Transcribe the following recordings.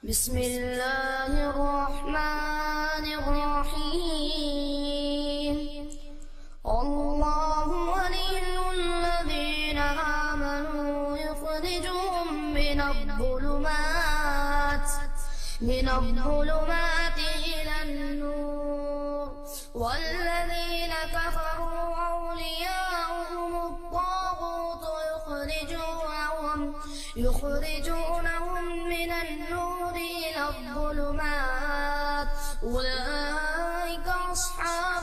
बिस्मिल्लाहिर्रहमानिर्रहीम। अल्लाहु वलियुल्लज़ीना आमनू युख़रिजुहुम मिनज़्ज़ुलुमाति इलन्नूर वल्लज़ीना कफ़रू अव्लियाउहुमुत्ताग़ूत युख़रिजूनहुम मिनन्नूरि इलज़्ज़ुलुमात उलाइका अस्हाबुन्नार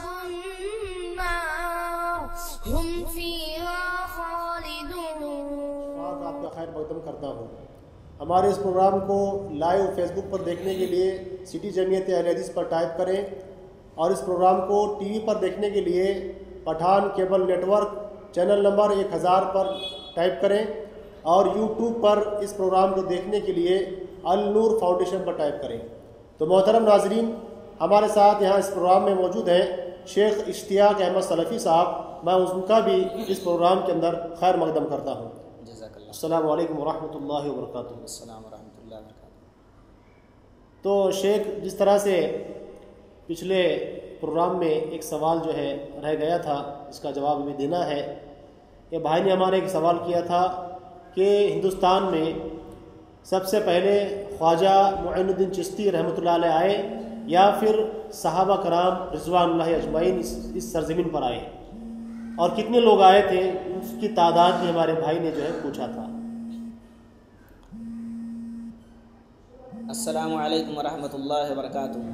हुम फ़ीहा ख़ालिदून। आपका खैर मक़दम करता हूँ। हमारे इस प्रोग्राम को लाइव फेसबुक पर देखने के लिए सिटी जमीयत अहले हदीस पर टाइप करें और इस प्रोग्राम को टीवी पर देखने के लिए Pathan cable network channel number 1000 पर टाइप करें और यूट्यूब पर इस प्रोग्राम को देखने के लिए अल नूर फाउंडेशन पर टाइप करें। तो मोहतरम नाजरीन, हमारे साथ यहाँ इस प्रोग्राम में मौजूद हैं शेख इश्तियाक अहमद सलफ़ी साहब। मैं उनका भी इस प्रोग्राम के अंदर खैर मक़दम करता हूँ। अस्सलामु अलैकुम वरहमतुल्लाहि वबरकातुहू। तो शेख, जिस तरह से पिछले प्रोग्राम में एक सवाल जो है रह गया था, इसका जवाब हमें देना है। ये भाई ने हमारे एक सवाल किया था कि हिंदुस्तान में सबसे पहले ख्वाजा मुइनुद्दीन चिश्ती रहमतुल्लाह अलैह आए या फिर सहाबा कराम रिज़वानुल्लाहि अजमईन इस सरज़मीन पर आए, और कितने लोग आए थे, उसकी तादाद भी हमारे भाई ने जो है पूछा था। अस्सलामु अलैकुम वरहमतुल्लाहि वबरकातुहू।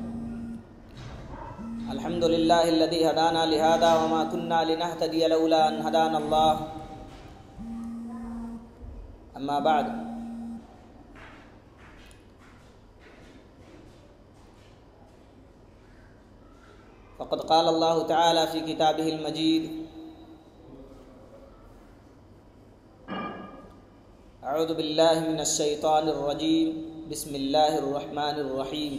अल्हम्दुलिल्लाहिल्लज़ी हदाना लिहादा वमा कुन्ना लिनहतदिय लौला अन हदानल्लाह। अम्मा बाद, फ़क़द क़ाल अल्लाहु तआला फ़ी किताबिहिल मजीद अऊज़ु बिल्लाहि मिनश शैतानिर रजीम बिस्मिल्लाहिर रहमानिर रहीम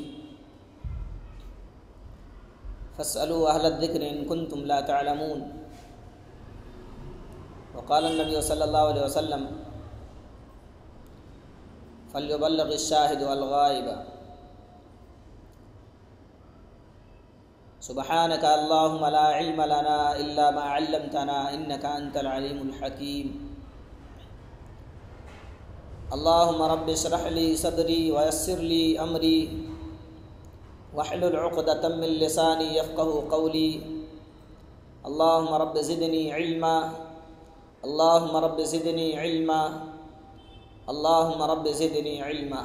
फ़स्अलू अहलज़ ज़िक्रि इन कुन्तुम ला तअलमून। वक़ाल नबी सल्लल्लाहु अलैहि वसल्लम फ़ल्युबल्लिग़िश शाहिदु अल गाइब। सुब्हानक अल्लाहुम्मा ला इल्म लना इल्ला मा अल्लमतना इन्नका अंतल अलीमुल हकीम। अल्लाहुम्मा रब्बि इश्रह ली सदरी व यस्सिर ली अमरी वहलुल उक़दतम मिन लिसानी यफ़क़हू क़ौली। अल्लाहुम्मा रब्बि ज़िदनी इल्मा, अल्लाहुम्मा रब्बि ज़िदनी इल्मा, अल्लाहुम्मा रब्बि ज़िदनी इल्मा।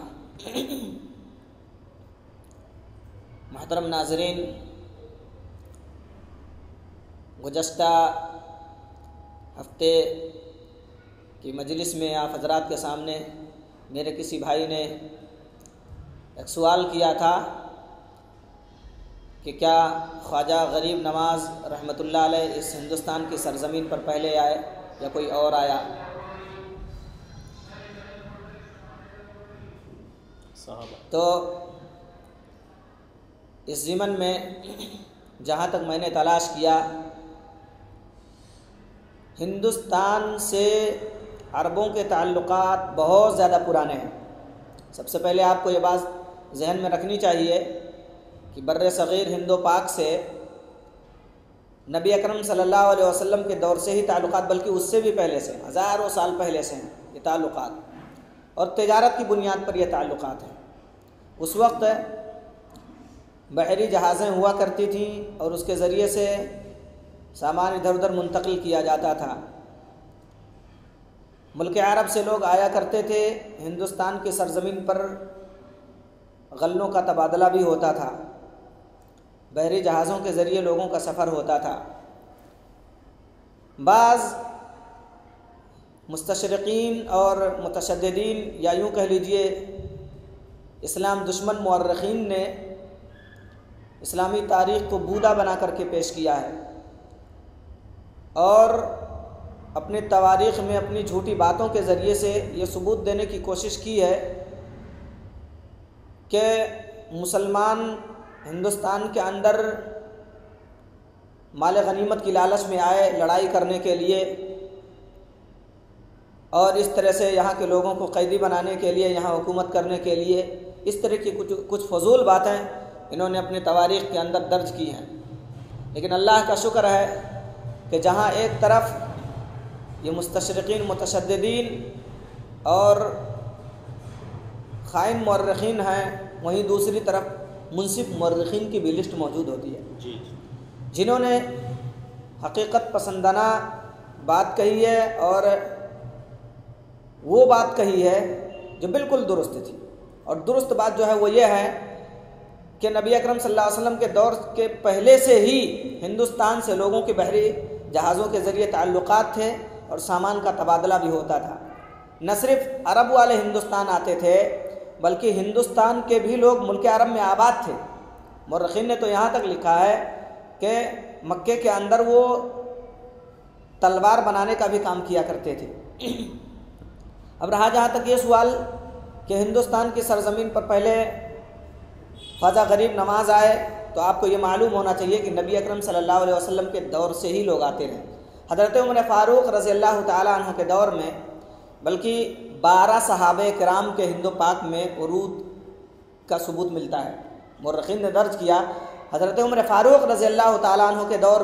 मुहतरम नाज़रीन, गुज़श्ता हफ्ते की मजलिस में आप हज़रात के सामने मेरे किसी भाई ने एक सवाल किया था कि क्या ख्वाजा गरीब नवाज़ रहमतुल्लाह अलैह इस हिंदुस्तान की सरज़मीन पर पहले आए या कोई और आया। तो इस ज़िमन में जहाँ तक मैंने तलाश किया, हिंदुस्तान से अरबों के ताल्लुकात बहुत ज़्यादा पुराने हैं। सबसे पहले आपको ये बात जहन में रखनी चाहिए कि बर्रे सग़ीर हिंदो पाक से नबी अकरम सल्लल्लाहु अलैहि वसल्लम के दौर से ही ताल्लुकात, बल्कि उससे भी पहले से, हज़ारों साल पहले से हैं ये ताल्लुकात, और तिजारत की बुनियाद पर ये ताल्लुकात हैं। उस वक्त बहरी जहाज़ें हुआ करती थीं और उसके ज़रिए से सामान इधर उधर मुंतकिल किया जाता था। मुल्क अरब से लोग आया करते थे। हिंदुस्तान की सरज़मीन पर गल्लों का तबादला भी होता था। बहरी जहाज़ों के ज़रिए लोगों का सफ़र होता था। बाज़ मुस्तशरिकीन और मुतशद्दिदीन, या यूँ कह लीजिए इस्लाम दुश्मन मुअर्रिखीन ने इस्लामी तारीख़ को बूदा बना करके पेश किया है और अपने तवारीख़ में अपनी झूठी बातों के ज़रिए से ये सबूत देने की कोशिश की है कि मुसलमान हिंदुस्तान के अंदर माल गनीमत की लालच में आए लड़ाई करने के लिए, और इस तरह से यहाँ के लोगों को कैदी बनाने के लिए, यहाँ हुकूमत करने के लिए इस तरह की कुछ फजूल बातें इन्होंने अपनी तवारीख़ के अंदर दर्ज की हैं। लेकिन अल्लाह का शुक्र है कि जहाँ एक तरफ ये मुस्तशरिकीन मुतशद्दिदीन और ख़ाइन मुअर्रिख़ीन हैं, वहीं दूसरी तरफ मुनसिफ मुअर्रिख़ीन की भी लिस्ट मौजूद होती है जिन्होंने हकीकत पसंदाना बात कही है और वो बात कही है जो बिल्कुल दुरुस्त थी। और दुरुस्त बात जो है वो ये है कि नबी अकरम सल्लल्लाहु अलैहि वसल्लम के दौर के पहले से ही हिंदुस्तान से लोगों के बहरी जहाज़ों के ज़रिए ताल्लुक़ात थे और सामान का तबादला भी होता था। न सिर्फ अरब वाले हिंदुस्तान आते थे बल्कि हिंदुस्तान के भी लोग मुल्क अरब में आबाद थे। मुर्रखीन ने तो यहाँ तक लिखा है कि मक्के के अंदर वो तलवार बनाने का भी काम किया करते थे। अब रहा जहाँ तक ये सवाल कि हिंदुस्तान की सरज़मीन पर पहले ख्वाजा गरीब नवाज़ आए, तो आपको ये मालूम होना चाहिए कि नबी अकरम सल्लल्लाहु अलैहि वसल्लम के दौर से ही लोग आते रहे। हज़रत उमर फ़ारूक रज़ियल्लाहु ताला अन्हु के दौर में बल्कि 12 सहाबे किराम के हिंदू पाक में उरूद का सबूत मिलता है। मुर्रखीन ने दर्ज किया हज़रत उमर फ़ारूक रज़ियल्लाहु ताला अन्हु के दौर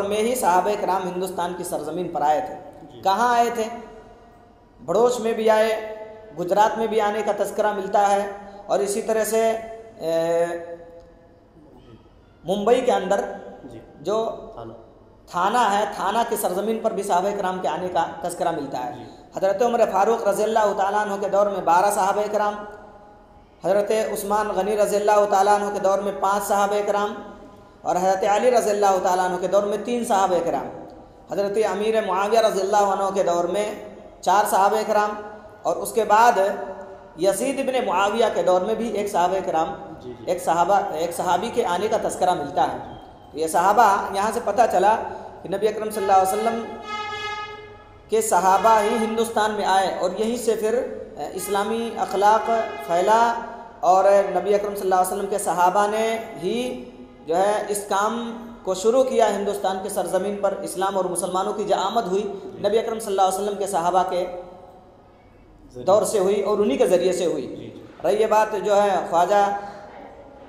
में ही सहाबे किराम हिंदुस्तान की सरज़मीन पर आए थे। कहाँ आए थे? बड़ोच में भी आए, गुजरात में भी आने का तज़किरा मिलता है और इसी तरह से मुंबई के अंदर जो थाना है, थाना की सरज़मीन पर भी सहाबे किराम के आने का तज़किरा मिलता है। हज़रत उमर फ़ारूक रज़ियल्लाहु ताला अन्हु के दौर में 12 सहाबे किराम, हज़रत उस्मान गनी रज़ियल्लाहु ताला अन्हु के दौर में 5 सहाबे किराम और हज़रत अली रज़ियल्लाहु ताला अन्हु के दौर में 3 सहाबे किराम, हज़रत अमीर मुआविया रज़ियल्लाहु अन्हु के दौर में 4 सहाबे किराम और उसके बाद यज़ीद इब्न मुआविया के दौर में भी 1 सहाबे किराम, एक सहाबी के आने का तज़किरा मिलता है। ये सहाबा, यहाँ से पता चला कि नबी अकरम सल्लल्लाहु अलैहि वसल्लम के सहाबा ही हिंदुस्तान में आए और यहीं से फिर इस्लामी अखलाक फैला और नबी अकरम सल्लल्लाहु अलैहि वसल्लम के सहाबा ने ही जो है इस काम को शुरू किया। हिंदुस्तान के सरज़मीन पर इस्लाम और मुसलमानों की जो आमद हुई नबी अकरम सल्लल्लाहु अलैहि वसल्लम के सहाबा के दौर से हुई और उन्हीं के ज़रिए से हुई। रही ये बात जो है ख्वाजा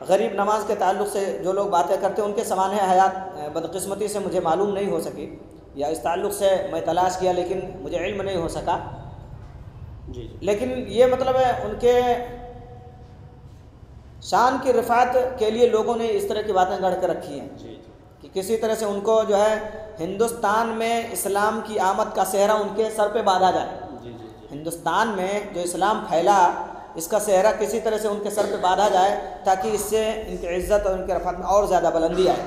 गरीब नवाज़ के ताल्लुक़ से जो लोग बातें करते हैं उनके समाने हयात बदकिस्मती से मुझे मालूम नहीं हो सकी या इस ताल्लुक़ से मैं तलाश किया लेकिन मुझे इल्म नहीं हो सका। लेकिन ये मतलब है उनके शान की रिफ़ात के लिए लोगों ने इस तरह की बातें गढ़ कर रखी हैं कि किसी तरह से उनको जो है हिंदुस्तान में इस्लाम की आमद का सेहरा उनके सर पे बांधा जाए। हिंदुस्तान में जो इस्लाम फैला इसका सेहरा किसी तरह से उनके सर पे बांधा जाए ताकि इससे इनकी इज़्ज़त और इनके रफ़ात में और ज़्यादा बुलंदी आए,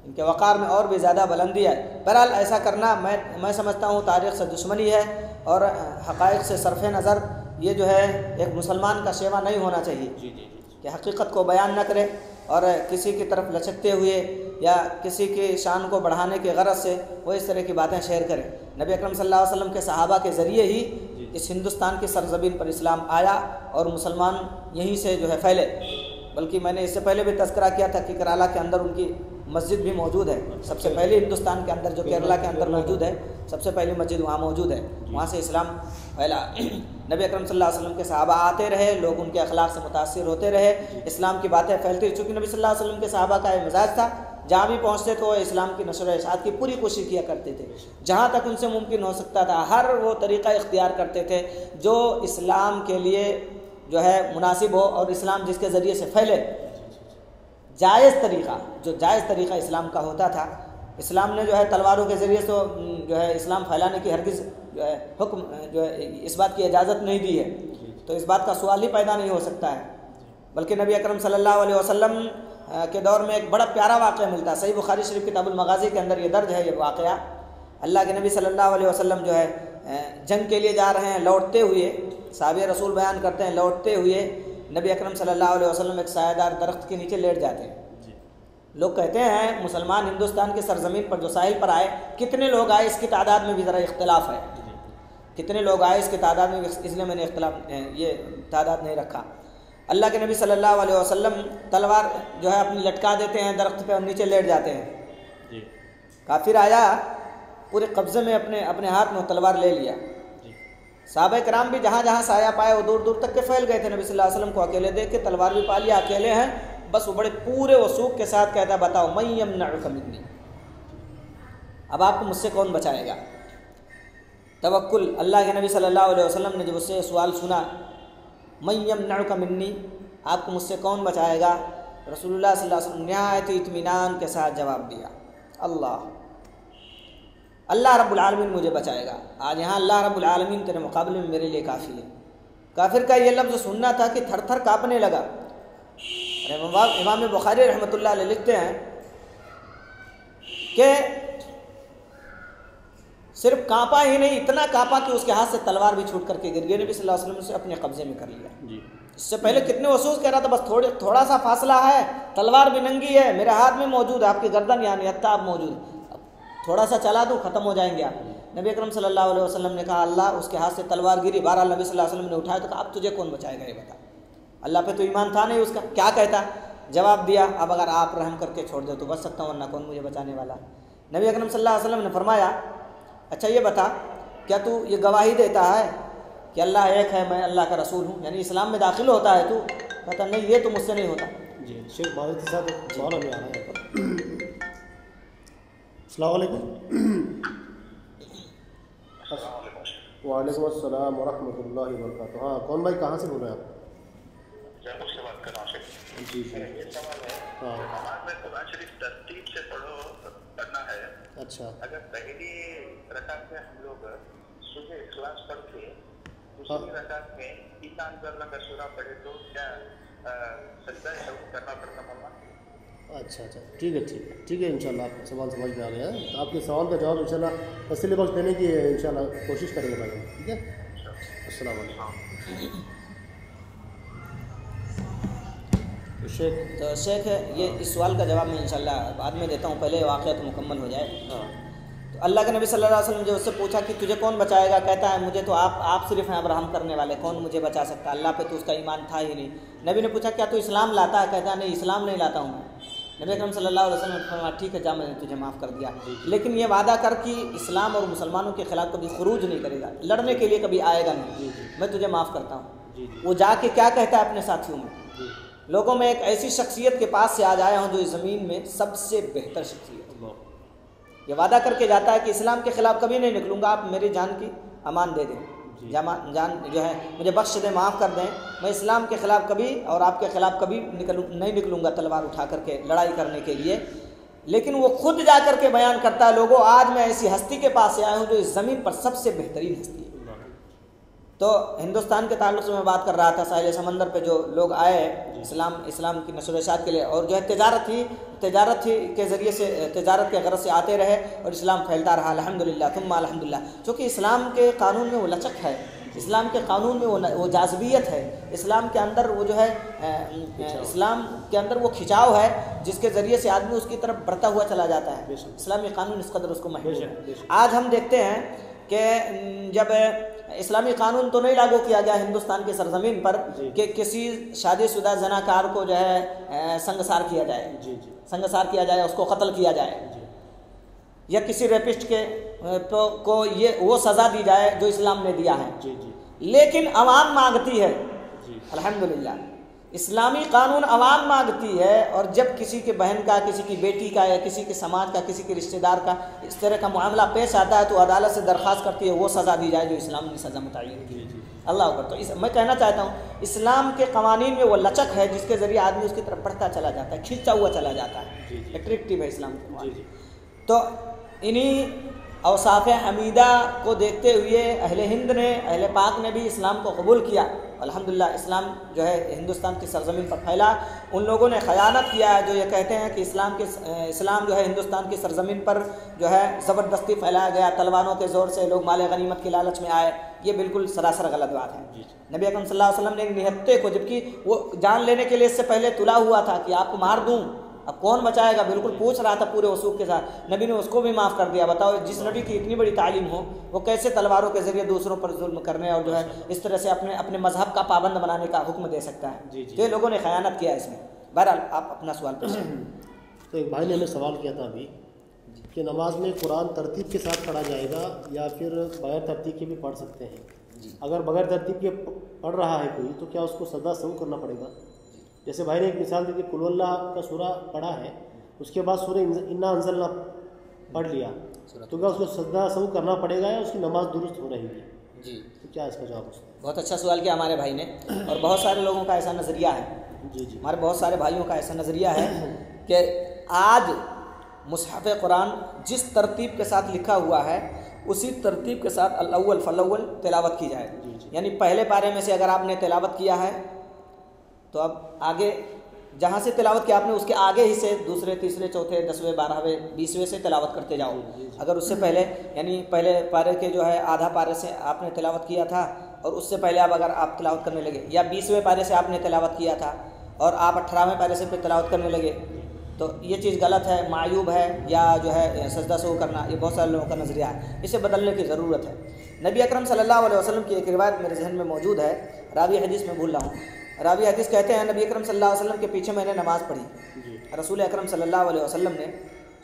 इनके वक़ार में और भी ज़्यादा बुलंदी आए। बहरहाल ऐसा करना मैं समझता हूँ तारीख़ से दुश्मनी है और हक़ाइक़ से सरफ़ नज़र ये जो है एक मुसलमान का शेवा नहीं होना चाहिए कि हकीकत को बयान न करे और किसी की तरफ लचकते हुए या किसी की शान को बढ़ाने के गरज से वो इस तरह की बातें शेयर करें। नबी अकरम सल्लल्लाहु अलैहि वसल्लम के सहाबा के ज़रिए ही इस हिंदुस्तान की सरज़मीन पर इस्लाम आया और मुसलमान यहीं से जो है फैले। बल्कि मैंने इससे पहले भी तज़किरा किया था कि केरला के अंदर उनकी मस्जिद भी मौजूद है। सबसे पहले हिंदुस्तान के अंदर जो केरला के अंदर मौजूद है, सबसे पहली मस्जिद वहाँ मौजूद है, वहाँ से इस्लाम फैला। नबी अकरम सल्लल्लाहु अलैहि वसल्लम के सहाबा आते रहे, लोग उनके अखलाक से मुतासिर होते रहे, इस्लाम की बातें फैलती रही। चूँकि नबी सल्लल्लाहु अलैहि वसल्लम के सहाबा का ये मिजाज था, जहाँ भी पहुँचते तो इस्लाम की नशर इशाअत की पूरी कोशिश किया करते थे। जहाँ तक उनसे मुमकिन हो सकता था हर वो तरीक़ा इख्तियार करते थे जो इस्लाम के लिए जो है मुनासिब हो और इस्लाम जिसके ज़रिए से फैले। जायज़ तरीक़ा इस्लाम का होता था। इस्लाम ने जो है तलवारों के ज़रिए से जो है इस्लाम फैलाने की हरगिज़ जो है हुक्म जो है इस बात की इजाज़त नहीं दी है, तो इस बात का सवाल ही पैदा नहीं हो सकता है। बल्कि नबी अकरम सल्लल्लाहु अलैहि वसल्लम के दौर में एक बड़ा प्यारा वाक़या मिलता है। सही बुखारी शरीफ किताबुल मगाज़ी के अंदर ये दर्ज है। ये वाक़या अल्लाह के नबी सल्लल्लाहु अलैहि वसल्लम जो है जंग के लिए जा रहे हैं, लौटते हुए साहबे रसूल बयान करते हैं, लौटते हुए नबी अकरम सल्लल्लाहु अलैहि वसल्लम एक सायादार दरख्त के नीचे लेट जाते हैं। लोग कहते हैं मुसलमान हिंदुस्तान के सरज़मीन पर जो साहिल पर आए, कितने लोग आए इसकी तादाद में भी ज़रा इख्तिलाफ़ है, कितने लोग आए इसकी तादाद में, इसलिए मैंने इख्तिलाफ ये तादाद नहीं रखा। अल्लाह के नबी सल्लल्लाहु अलैहि वसल्लम तलवार जो है अपनी लटका देते हैं दरख्त पे और नीचे लेट जाते हैं। काफिर आया, पूरे कब्ज़े में अपने हाथ में तलवार ले लिया सहाबा कराम भी जहाँ जहाँ साया पाए वो दूर दूर तक के फैल गए थे। नबी सल्लल्लाहु अलैहि वसल्लम को अकेले देख के तलवार भी पा लिया, अकेले हैं, बस वो बड़े पूरे वसूख के साथ कहता बताओ मैं यमनउका मिन्नी, अब आपको मुझसे कौन बचाएगा। तवक्कुल, अल्लाह के नबी सल्लल्लाहु अलैहि वसल्लम ने जब उससे सवाल सुना मैं यमनउका मिन्नी, आपको मुझसे कौन बचाएगा, रसूलुल्लाह सल्लल्लाहु अलैहि वसल्लम निहायत इत्मीनान के साथ जवाब दिया अल्लाह रब्बुल आलमीन मुझे बचाएगा। आज यहाँ अल्लाह रब्बुल आलमीन तेरे मुकाबले में मेरे लिए काफ़ी है। काफिर का ये लफ्ज़ सुनना था कि थर थर काँपने लगा। इमाम बुखारी रहमतुल्लाह अलैह लिखते हैं कि सिर्फ काँपा ही नहीं, इतना काँपा कि उसके हाथ से तलवार भी छूट करके गिर गई। नबी सल्लल्लाहु अलैहि वसल्लम से अपने कब्जे में कर लिया जी। इससे पहले कितने वसूस कह रहा था, बस थोड़ा सा फासला है, तलवार भी नंगी है, मेरे हाथ में मौजूद है, आपकी गर्दन यानी हत्ता आप मौजूद है, थोड़ा सा चला दूँ ख़त्म हो जाएंगे आप। नबी अकरम सल्लल्लाहु अलैहि वसल्लम ने कहा अल्लाह, उसके हाथ से तलवार गिरी। बहरहाल नबी सल्लल्लाहु अलैहि वसल्लम ने उठाया तो कहा अब तुझे कौन बचाएगा ये बता। अल्लाह पे तो ईमान था नहीं उसका, क्या कहता, जवाब दिया अब अगर आप रहम करके छोड़ दो तो बच सकता हूँ, वरना कौन मुझे बचाने वाला। नबी अकरम सल्लल्लाहु अलैहि वसल्लम ने फरमाया अच्छा ये बता, क्या तू ये गवाही देता है कि अल्लाह एक है, मैं अल्लाह का रसूल हूँ, यानी इस्लाम में दाखिल होता है तू? कहता नहीं, ये तो मुझसे नहीं होता जी। शेख बादल के साथ सवाल हमें आ रहा है। अस्सलाम वालेकुम। वालेकुम अस्सलाम व रहमतुल्लाहि व बरकातुहू। हाँ कौन भाई, कहाँ से बोल रहे हैं आप? जयपुर से बात कर रहा हूँ शेख। जी जी। ये सवाल है, हाँ नमाज में कुरान शरीफ तरतीब से पढ़ना है। अच्छा। अगर पहली रकात में हम लोग सुबह इखलास पढ़ के दूसरी रकात में इन्ना अंज़लना का सूरा पढ़े तो क्या सजदा शौक करना पड़ता मौला? अच्छा अच्छा, ठीक है इंशाल्लाह आपका सवाल समझ में आ गया। आपके सवाल का जवाब इंशाल्लाह तसल्ली बख्श देने की इंशाल्लाह कोशिश करेंगे भाई, ठीक है। अस्सलाम वालेकुम। तो शेख ये इस सवाल का जवाब मैं इंशाल्लाह बाद में देता हूँ, पहले वाक़या तो मुकम्मल हो जाए। हाँ। तो अल्लाह के नबी सल्लल्लाहु अलैहि वसल्लम जो उससे पूछा कि तुझे कौन बचाएगा, कहता है मुझे तो आप सिर्फ हैं अब रहम करने वाले, कौन मुझे बचा सकता, अल्लाह पे तो उसका ईमान था ही नहीं। नबी ने पूछा क्या तू इस्लाम लाता है, कहता है नहीं इस्लाम नहीं लाता हूँ मैं। नबी अकरम सल्लल्लाहु अलैहि वसल्लम ने फरमाया ठीक है जा, मैंने तुझे माफ़ कर दिया, लेकिन ये वादा कर कि इस्लाम और मुसलमानों के खिलाफ कभी खुरूज नहीं करेगा, लड़ने के लिए कभी आएगा नहीं, मैं तुझे माफ़ करता हूँ। वो जाके क्या कहता है अपने साथियों में, लोगों में एक ऐसी शख्सियत के पास से आज आया हूँ जो इस ज़मीन में सबसे बेहतर शख्सियत, ये वादा करके जाता है कि इस्लाम के ख़िलाफ़ कभी नहीं निकलूँगा, आप मेरी जान की अमान दे दें, जान जो है मुझे बख्श दें, माफ़ कर दें, मैं इस्लाम के ख़िलाफ़ कभी और आपके ख़िलाफ़ कभी नहीं निकलूँगा तलवार उठा करके लड़ाई करने के लिए। लेकिन वो खुद जा कर के बयान करता है लोगों आज मैं ऐसी हस्ती के पास से आया हूँ जो इस ज़मीन पर सबसे बेहतरीन हस्ती है। तो हिंदुस्तान के ताल्लुक़ से मैं बात कर रहा था, साहिल समंदर पे जो लोग आए इस्लाम की नशर इशात के लिए, और जो है तिजारत के ज़रिए से, तिजारत के गरज से आते रहे और इस्लाम फैलता रहा अल्हम्दुलिल्लाह थुम्मा अल्हम्दुलिल्लाह। चूँकि इस्लाम के कानून में वो लचक है, इस्लाम के कानून में वो जाज़बियत है, इस्लाम के अंदर वो जो है इस्लाम के अंदर वो खिंचाव है जिसके ज़रिए से आदमी उसकी तरफ बढ़ता हुआ चला जाता है। इस्लामी कानून इस कदर उसको महबूब है। आज हम देखते हैं कि जब इस्लामी कानून तो नहीं लागू किया गया हिंदुस्तान की सरजमीन पर कि किसी शादीशुदा जनाकार को जो है संगसार किया जाए, उसको कत्ल किया जाए, या किसी रेपिस्ट को ये वो सज़ा दी जाए जो इस्लाम ने दिया है। लेकिन अवाम मांगती है, अल्हम्दुलिल्लाह इस्लामी कानून अवाम मांगती है, और जब किसी के बहन का, किसी की बेटी का, या किसी के समाज का, किसी के रिश्तेदार का इस तरह का मामला पेश आता है तो अदालत से दरख्वास्त करती है वो सज़ा दी जाए जो इस्लाम ने सज़ा मुतय्यन की। अल्लाह अकबर। तो मैं कहना चाहता हूँ इस्लाम के कवानीन में वो लचक है जिसके ज़रिए आदमी उसकी तरफ बढ़ता चला जाता है, खींचा हुआ चला जाता है, एट्रैक्टिव है इस्लाम के। तो इन्हीं औसाफ़ हमीदा को देखते हुए अहले हिंद ने, अहले पाक ने भी इस्लाम को कबूल किया। अल्हम्दुलिल्लाह इस्लाम जो है हिंदुस्तान की सरजमीन पर फैला। उन लोगों ने ख़यानत किया है जो ये कहते हैं कि इस्लाम जो है हिंदुस्तान की सरजमीन पर जो है ज़बरदस्ती फैलाया गया, तलवारों के ज़ोर से लोग माल गनीमत की लालच में आए, ये बिल्कुल सरासर गलत बात है। नबी अकरम सल्लल्लाहु अलैहि वसल्लम ने एक निहत्ते को, जबकि वो जान लेने के लिए इससे पहले तुला हुआ था कि आपको मार दूँ, अब कौन बचाएगा, बिल्कुल पूछ रहा था पूरे वसूख के साथ, नबी ने उसको भी माफ़ कर दिया। बताओ जिस नबी की इतनी बड़ी तालीम हो वो कैसे तलवारों के ज़रिए दूसरों पर जुल्म करने और जो है इस तरह से अपने मजहब का पाबंद बनाने का हुक्म दे सकता है। तो ये लोगों ने ख़यानत किया इसमें। बहरहाल आप अपना सवाल पूछें। तो एक भाई ने हमें सवाल किया था अभी कि नमाज में कुरान तरतीब के साथ पढ़ा जाएगा या फिर बगैर तरतीब के भी पढ़ सकते हैं? अगर बगैर तरतीब के पढ़ रहा है कोई तो क्या उसको सजदा सहू करना पड़ेगा? जैसे भाई ने एक मिसाल दी कि कुल अल्लाह का सूरा पढ़ा है, उसके बाद सूरह इन्ना अंज़लना पढ़ लिया, तो क्या उसको सजदा सहू करना पड़ेगा या उसकी नमाज दुरुस्त हो रहेगी? जी, तो क्या इसका जवाब है? बहुत अच्छा सवाल किया हमारे भाई ने। और बहुत सारे लोगों का ऐसा नज़रिया है, जी जी, हमारे बहुत सारे भाइयों का ऐसा नज़रिया है कि आज मुसहफ़ कुरान जिस तरतीब के साथ लिखा हुआ है उसी तरतीब के साथ अल-अव्वल फल-अव्वल तिलावत की जाए। यानी पहले पारे में से अगर आपने तिलावत किया है तो अब आगे जहाँ से तिलावत किया आपने उसके आगे ही से दूसरे, तीसरे, चौथे, 10वें, 12वें, 20वें से तिलावत करते जाओ। अगर उससे पहले यानी पहले पारे के जो है आधा पारे से आपने तिलावत किया था और उससे पहले अब अगर आप तिलावत करने लगे, या 20वें पारे से आपने तिलावत किया था और आप 18वें पारे से फिर तिलावत करने लगे, तो ये चीज़ गलत है, मायूब है, या जो है सजदा सहू करना, ये बहुत सारे लोगों का नज़रिया है। इसे बदलने की ज़रूरत है। नबी अकरम सल्लल्लाहु अलैहि वसल्लम की एक रिवायत मेरे जहन में मौजूद है, रावी हदीस में भूल रहा हूँ। रावी हदीस कहते हैं नबी अकरम सल्लल्लाहु अलैहि वसल्लम के पीछे मैंने नमाज़ पढ़ी। रसूल अकरम सल्लल्लाहु अलैहि वसल्लम ने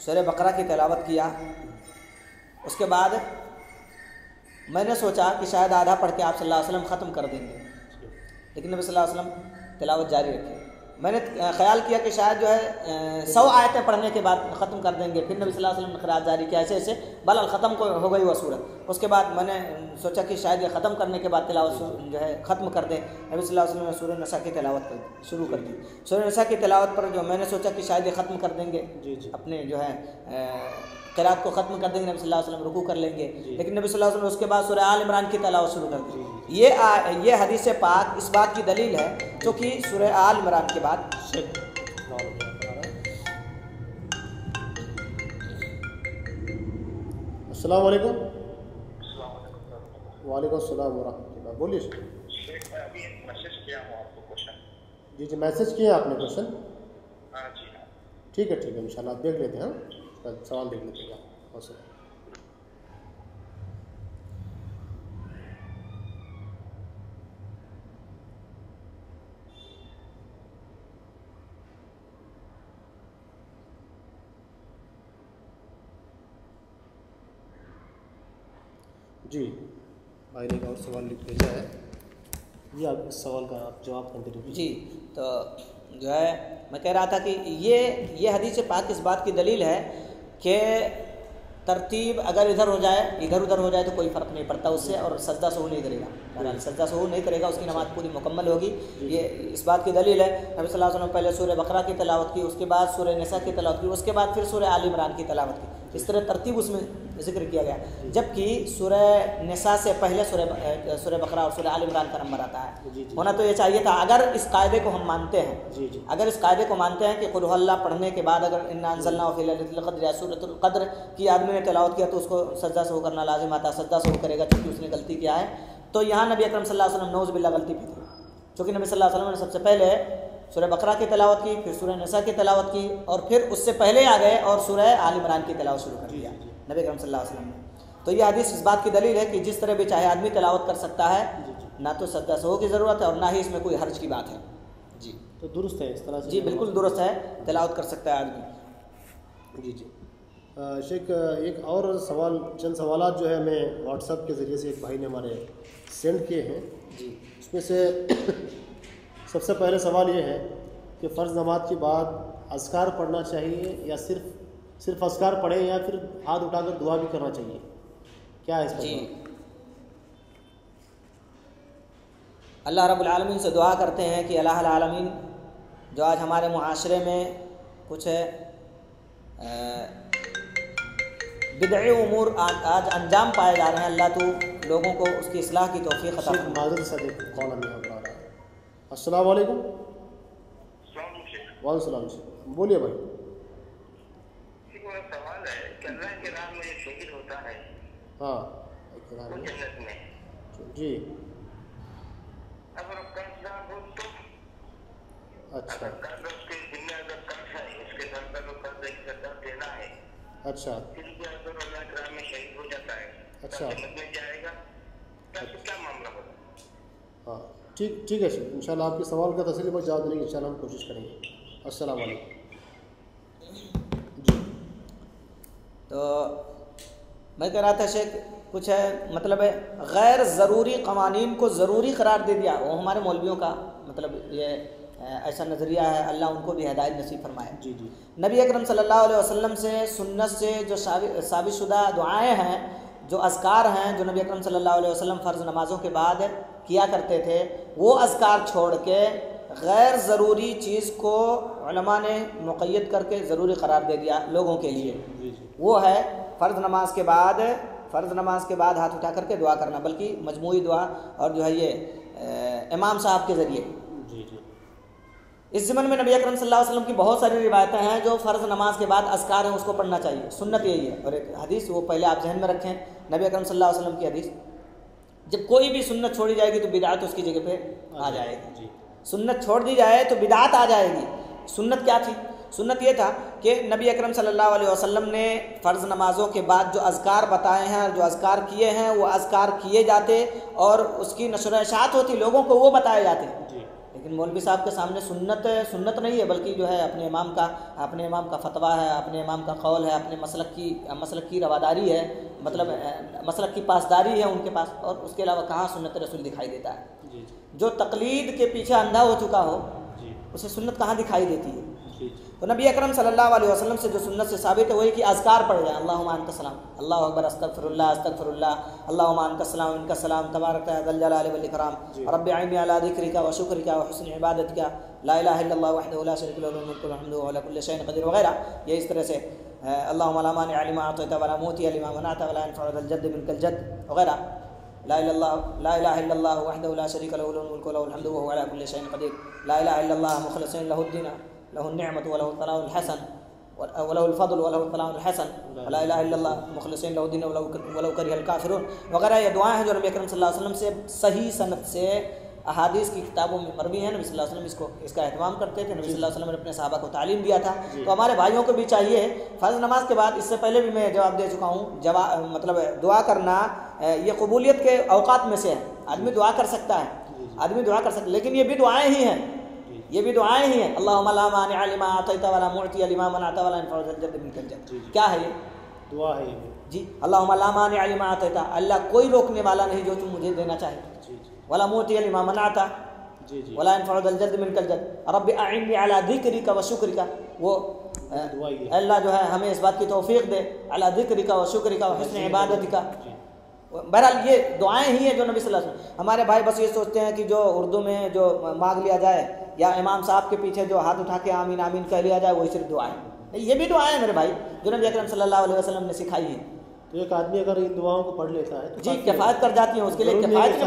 सूरह बकरा की तिलावत किया। उसके बाद मैंने सोचा कि शायद आधा पढ़ के आप सल्लल्लाहु अलैहि वसल्लम ख़त्म कर देंगे, लेकिन नबी सल्लल्लाहु अलैहि वसल्लम तिलावत जारी रखी। मैंने ख्याल किया कि शायद जो है 100 आयतें पढ़ने के बाद ख़त्म कर देंगे, फिर नबी सल्लल्लाहु अलैहि वसल्लम ने क़िराअत जारी किया, ऐसे ऐसे बहरहाल ख़त्म को हो गई वह सूरत। उसके बाद मैंने सोचा कि शायद ये ख़त्म करने के बाद तिलावत जो है ख़त्म कर दें। नबी सल्लल्लाहु अलैहि वसल्लम ने सूरह नसा की तिलावत शुरू कर दी। सूरह नसा की तिलावत पर जो मैंने सोचा कि शायद ये ख़त्म कर देंगे, अपने जो है क़िराअत को ख़त्म कर देंगे, नबी सल्लल्लाहु अलैहि वसल्लम रुकू कर लेंगे, लेकिन नबी सल्लल्लाहु अलैहि वसल्लम उसके बाद सूरह आल इमरान की तिलावत शुरू कर दी। ये हदीस पाक इस बात की दलील है, क्योंकि सूरह आल इमरान के बाद अस्सलाम वालेकुम। वालेकुम अस्सलाम व रहमतुल्लाह। बोलिए शेख, मैं अभी एक मैसेज किया हूँ आपको क्वेश्चन। जी जी, मैसेज किया आपने क्वेश्चन? हाँ जी हाँ, ठीक है इंशाल्लाह देख लेते हैं, हाँ सवाल देख लेते हैं। जी, भाई ने एक और सवाल लिख भेजा है जी, आप इस सवाल का आप जवाब कंटिन्यू कीजिए। जी, तो जो है मैं कह रहा था कि ये हदीस पाक इस बात की दलील है कि तरतीब अगर इधर हो जाए, इधर उधर हो जाए तो कोई फ़र्क नहीं पड़ता उससे, और सजदा सहू नहीं करेगा। बहरहाल सजदा सहू नहीं करेगा, उसकी नमाज़ पूरी मुकम्मल होगी। ये इस बात की दलील है। नबी सल्लल्लाहु अलैहि वसल्लम पहले सूरह बकरा की तिलावत की, उसके बाद सूरह निसा की तिलावत की, उसके बाद फिर सूरह आल इमरान की तिलावत की। इस तरह तरतीब उसमें जिक्र किया गया, जबकि सूरह निसा से पहले सूरह बकरा और सूरह आल इमरान का नंबर आता है। होना तो ये चाहिए था, अगर इस कायदे को हम मानते हैं। अगर इस कायदे को मानते हैं कि कुल हुवल्लाह पढ़ने के बाद अगर इन्ना अंज़लनाहु फ़ी लैलतिल क़द्र या सूरतुल क़द्र की आदमी ने तिलावत किया तो उसको सजदा सहू करना लाजिम आता, सजदा सहू करेगा क्योंकि उसने गलती किया है। तो यहाँ नबी अकरम सल्लल्लाहु अलैहि वसल्लम नौज़ बिल्लाह गलती की थी, क्योंकि नबी सल्लल्लाहु अलैहि वसल्लम ने सबसे पहले सूरह बकरा की तिलावत की, फिर सूरह निसा की तिलावत की, और फिर उससे पहले आ गए और सूरह आल इमरान की तिलावत शुरू कर दिया नबी अकरम सल्लल्लाहु अलैहि वसल्लम ने। तो ये हदीस इस बात की दलील है कि जिस तरह भी चाहे आदमी तिलावत कर सकता है, ना तो सजदा सहू की ज़रूरत है और ना ही इसमें कोई हर्ज की बात है। जी, तो दुरुस्त है इस तरह से? जी बिल्कुल दुरुस्त है, तिलावत कर सकता है आदमी। जी जी। शेख, एक और सवाल, चंद सवालात जो है हमें व्हाट्सएप के ज़रिए से एक भाई ने हमारे सेंड किए हैं जी। उसमें से सबसे पहले सवाल ये है कि फ़र्ज़ नमाज के बाद अज़कार पढ़ना चाहिए या सिर्फ अज़कार पढ़ें, या फिर हाथ उठाकर दुआ भी करना चाहिए, क्या है इसका? जी, अल्लाह रब्बुल आलमीन से दुआ करते हैं कि अल्लाह आलमीन जो आज हमारे मुआशरे में कुछ बिदअ उमूर आज अंजाम पाए जा रहे हैं, अल्लाह तो लोगों को उसकी इस्लाह की तौफीक अता फरमाए। माज़रत से एक कॉल हमें आ रहा है। अस्सलाम वालेकुम। वालेकुम सलाम। बोलिए भाई। सवाल है कि अल्लाह के नाम में शहीद होता है, हाँ, वो जन्नत में जी, अगर कर्जदार हो तो अच्छा कर्ज उसके जिम्मे अगर कर्ज है, उसके घर का जो कर्ज है कर्जा देना है, अच्छा फिर भी अगर अल्लाह के नाम में शहीद हो जाता है, अच्छा, जन्नत में जाएगा, तब क्या मामला होगा? हाँ ठीक है शेख, इंशाल्लाह आपके सवाल का तफसील पर जवाब देने की इंशाल्लाह हम कोशिश करेंगे। अस्सलाम वालेकुम। जी, तो मैं कह रहा था शेख कुछ है मतलब गैर ज़रूरी क़वानीन को ज़रूरी करार दे दिया, वो हमारे मौलवियों का मतलब ये ऐसा नज़रिया है। अल्लाह उनको भी हिदायत नसीब फरमाए। जी जी। नबी अकरम सल्लल्लाहु अलैहि वसल्लम से सुन्नत से जो साबितशुदा दुआएँ हैं, जो अज़कार हैं, जो नबी अकरम सल्लल्लाहु अलैहि वसल्लम फ़र्ज़ नमाज़ों के बाद किया करते थे, वो अज़कार छोड़ के गैर ज़रूरी चीज़ को उलमा ने मुक़य्यद करके ज़रूरी करार दे दिया लोगों के लिए। वो है फ़र्ज़ नमाज के बाद हाथ उठा करके दुआ करना, बल्कि मजमूई दुआ और जो है ये इमाम साहब के ज़रिए। जी जी। इस ज़मन में नबी अकरम सल्लल्लाहु अलैहि वसल्लम की बहुत सारी रिवायतें हैं जो फ़र्ज़ नमाज के बाद अज़कार हैं उसको पढ़ना चाहिए, सुन्नत यही है। और एक हदीस वो पहले आप जहन में रखें, नबी अकरम सल्लल्लाहु अलैहि वसल्लम की हदीस, जब कोई भी सुन्नत छोड़ी जाएगी तो बिदअत उसकी जगह पे आ जाएगी। सुन्नत छोड़ दी जाए तो बिदअत आ जाएगी। सुन्नत क्या थी? सुन्नत ये था कि नबी अकरम सल्लल्लाहु अलैहि वसल्लम ने फ़र्ज़ नमाज़ों के बाद जो अज़कार बताए हैं और जो अज़कार किए हैं वो अज़कार किए जाते और उसकी नशर इशाअत होती, लोगों को वो बताए जाते। लेकिन मौलवी साहब के सामने सुन्नत नहीं है, बल्कि जो है अपने इमाम का फतवा है, अपने इमाम का कौल है, अपने मसलक की रवादारी है, मतलब मसलक की पासदारी है उनके पास, और उसके अलावा कहाँ सुन्नत रसूल दिखाई देता है। जो तकलीद के पीछे अंधा हो चुका हो उसे सुन्नत कहाँ दिखाई देती है। तो नबी अकरम सल्लल्लाहु अलैहि वसल्लम से जो सुन्नत से साबित है वही कि अज़कार पढ़ जाए, अल्लाहुम्मा अंता सलाम, अल्लाहु अकबर, अस्तगफिरुल्लाह, अल्लाहुम्मा अंता सलाम, इनका सलाम, तबारक ज़ल जलाली वल इकराम, रब्बि अइन्नी अला ज़िक्रिका व शुक्रिका व हुस्नि इबादतिका, ला इलाहा इल्लल्लाह वहदहु ला शरीका लहु, लहुल मुल्कु व हम्दु व अला कुल्लि शैइन क़दीर वगैरह। ये इस तरह से अल्लाहुम्मा ला मानिअ लिमा अअतैता व ला मुअतिय लिमा मनअता व ला यनफ़उ ज़ल जद्दि मिनकल जद्द वगैरह। ला इलाहा इल्लल्लाह वहदहु ला शरीका लहु, लहुल मुल्कु व लहुल हम्दु व हुवा अला कुल्लि शैइन क़दीर। ला इलाहा इल्लल्लाह मुख़लिसीन लहुद्दीन लहुन निअमतु व लहुल सनाउल हसन व लहुल फज़्ल व लहुल सनाउल हसन, ला इलाहा इल्लल्लाह मुख़लिसीन लहुद्दीन व लौ करिहल काफ़िरून वगैरह। ये दुआएं हैं जो नबी अकरम सल्लल्लाहु अलैहि वसल्लम से सही सनद से अहादीस की किताबों में मरवी हैं। नबी सल्लल्लाहु अलैहि वसल्लम इसका एहतमाम करते थे। नबी सल्लल्लाहु अलैहि वसल्लम ने अपने सहाबा को तालीम दिया था। तो हमारे भाइयों को भी चाहिए फ़र्ज़ नमाज के बाद, इससे पहले भी मैं जवाब दे चुका हूँ, मतलब दुआ करना ये कबूलियत के औकात में से है। आदमी दुआ कर सकता है, लेकिन ये भी दुआएँ ही हैं, अल्लाहुम्मा ला मानिअ लिमा अअतैता व ला मुअतिय लिमा मनअता व ला यनफ़उ ज़ल जद्दि मिनकल जद्द। क्या है ये? दुआ है जी। अल्लाहुम्मा ला मानिअ लिमा अअतैता, अल्लाह कोई रोकने वाला नहीं जो तुम मुझे देना चाहे, व ला मुअतिय लिमा मनअता व ला यनफ़उ ज़ल जद्दि मिनकल जद्द, रब्बि अइन्नी अला ज़िक्रिका व शुक्रिका, वो अल्लाह जो है हमें इस बात की तौफ़ीक़ दे, अला ज़िक्रिका व शुक्रिका व हुस्नि इबादतिका। बहरहाल ये दुआएं ही हैं जो नबी सल्लल्लाहु अलैहि वसल्लम। हमारे भाई बस ये सोचते हैं कि जो उर्दू में जो मांग लिया जाए या इमाम साहब के पीछे जो हाथ उठा के आमीन आमीन कह लिया जाए वही सिर्फ दुआएं। ये भी दुआएं मेरे भाई जो नबी अकरम सल्लल्लाहु अलैहि वसल्लम ने सिखाई है। तो एक आदमी अगर इन दुआओं को पढ़ लेता है तो जी किफ़ायत कर जाती है उसके लिए, किफ़ायत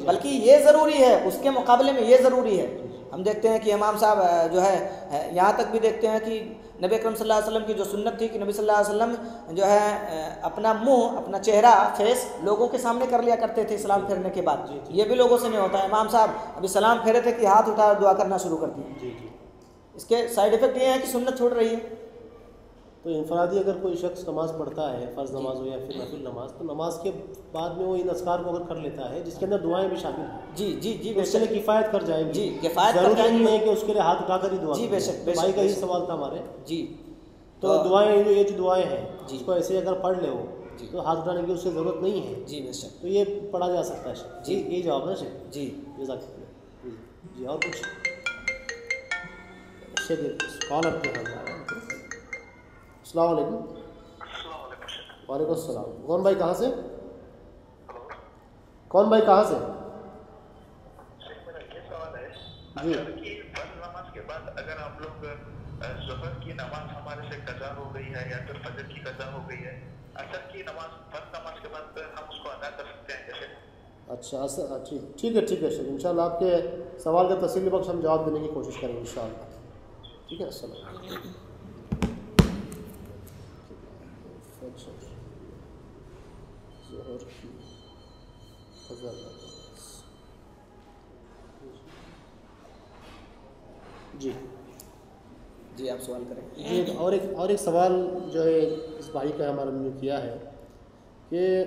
बल्कि ये ज़रूरी है, उसके मुकाबले में ये ज़रूरी है। हम देखते हैं कि इमाम साहब जो है यहाँ तक भी देखते हैं कि नबी अकरम सल्लल्लाहु अलैहि वसल्लम की जो सुन्नत थी कि नबी सल्लल्लाहु अलैहि वसल्लम जो है अपना मुंह, अपना चेहरा, फेस लोगों के सामने कर लिया करते थे सलाम फेरने के बाद। ये भी लोगों से नहीं होता। इमाम साहब अभी सलाम फेरे थे कि हाथ उठा दुआ करना शुरू कर दिए। इसके साइड इफ़ेक्ट ये है कि सुन्नत छूट रही है। तो इनफरादी अगर कोई शख्स नमाज पढ़ता है, फ़र्ज़ नमाज हो या फिर नफिल नमाज, तो नमाज के बाद में वो इन अज़कार को अगर कर लेता है जिसके अंदर दुआएं भी शामिल हैं, जी उसके लिए किफ़ायत कर जाएगी। जी किफ़ायत कर जाएगी, नहीं है कि उसके लिए हाथ उठाकर ही दुआ। जी बेशक, भाई का ही सवाल था हमारे जी। तो दुआएं, ये जो दुआएं हैं जिसको ऐसे अगर पढ़ ले हो तो हाथ उठाने की उसकी ज़रूरत नहीं है। जी बेशक, तो ये पढ़ा जा सकता है। जी ये जवाब है शेख। जी जी और कुछ कॉल आपके यहाँ। अस्सलाम वालेकुम। वालेकुम अस्सलाम। कौन भाई कहाँ से? मेरा ये सवाल है जी कि फर्ज नमाज के बाद अगर आप लोग ज़ोहर की नमाज हमारे से कज़ा हो गई है या फिर फजर की कज़ा हो गई है, असर की नमाज फर्ज नमाज के बाद हम उसको अदा कर सकते हैं जैसे? अच्छा ठीक है शेख, इंशाल्लाह आपके सवाल का तफसीली बख्श हम जवाब देने की कोशिश करेंगे इंशाल्लाह। ठीक है, अस्सलाम। जी आप सवाल करें। जी और एक सवाल जो है इस भाई का हमारा ने किया है कि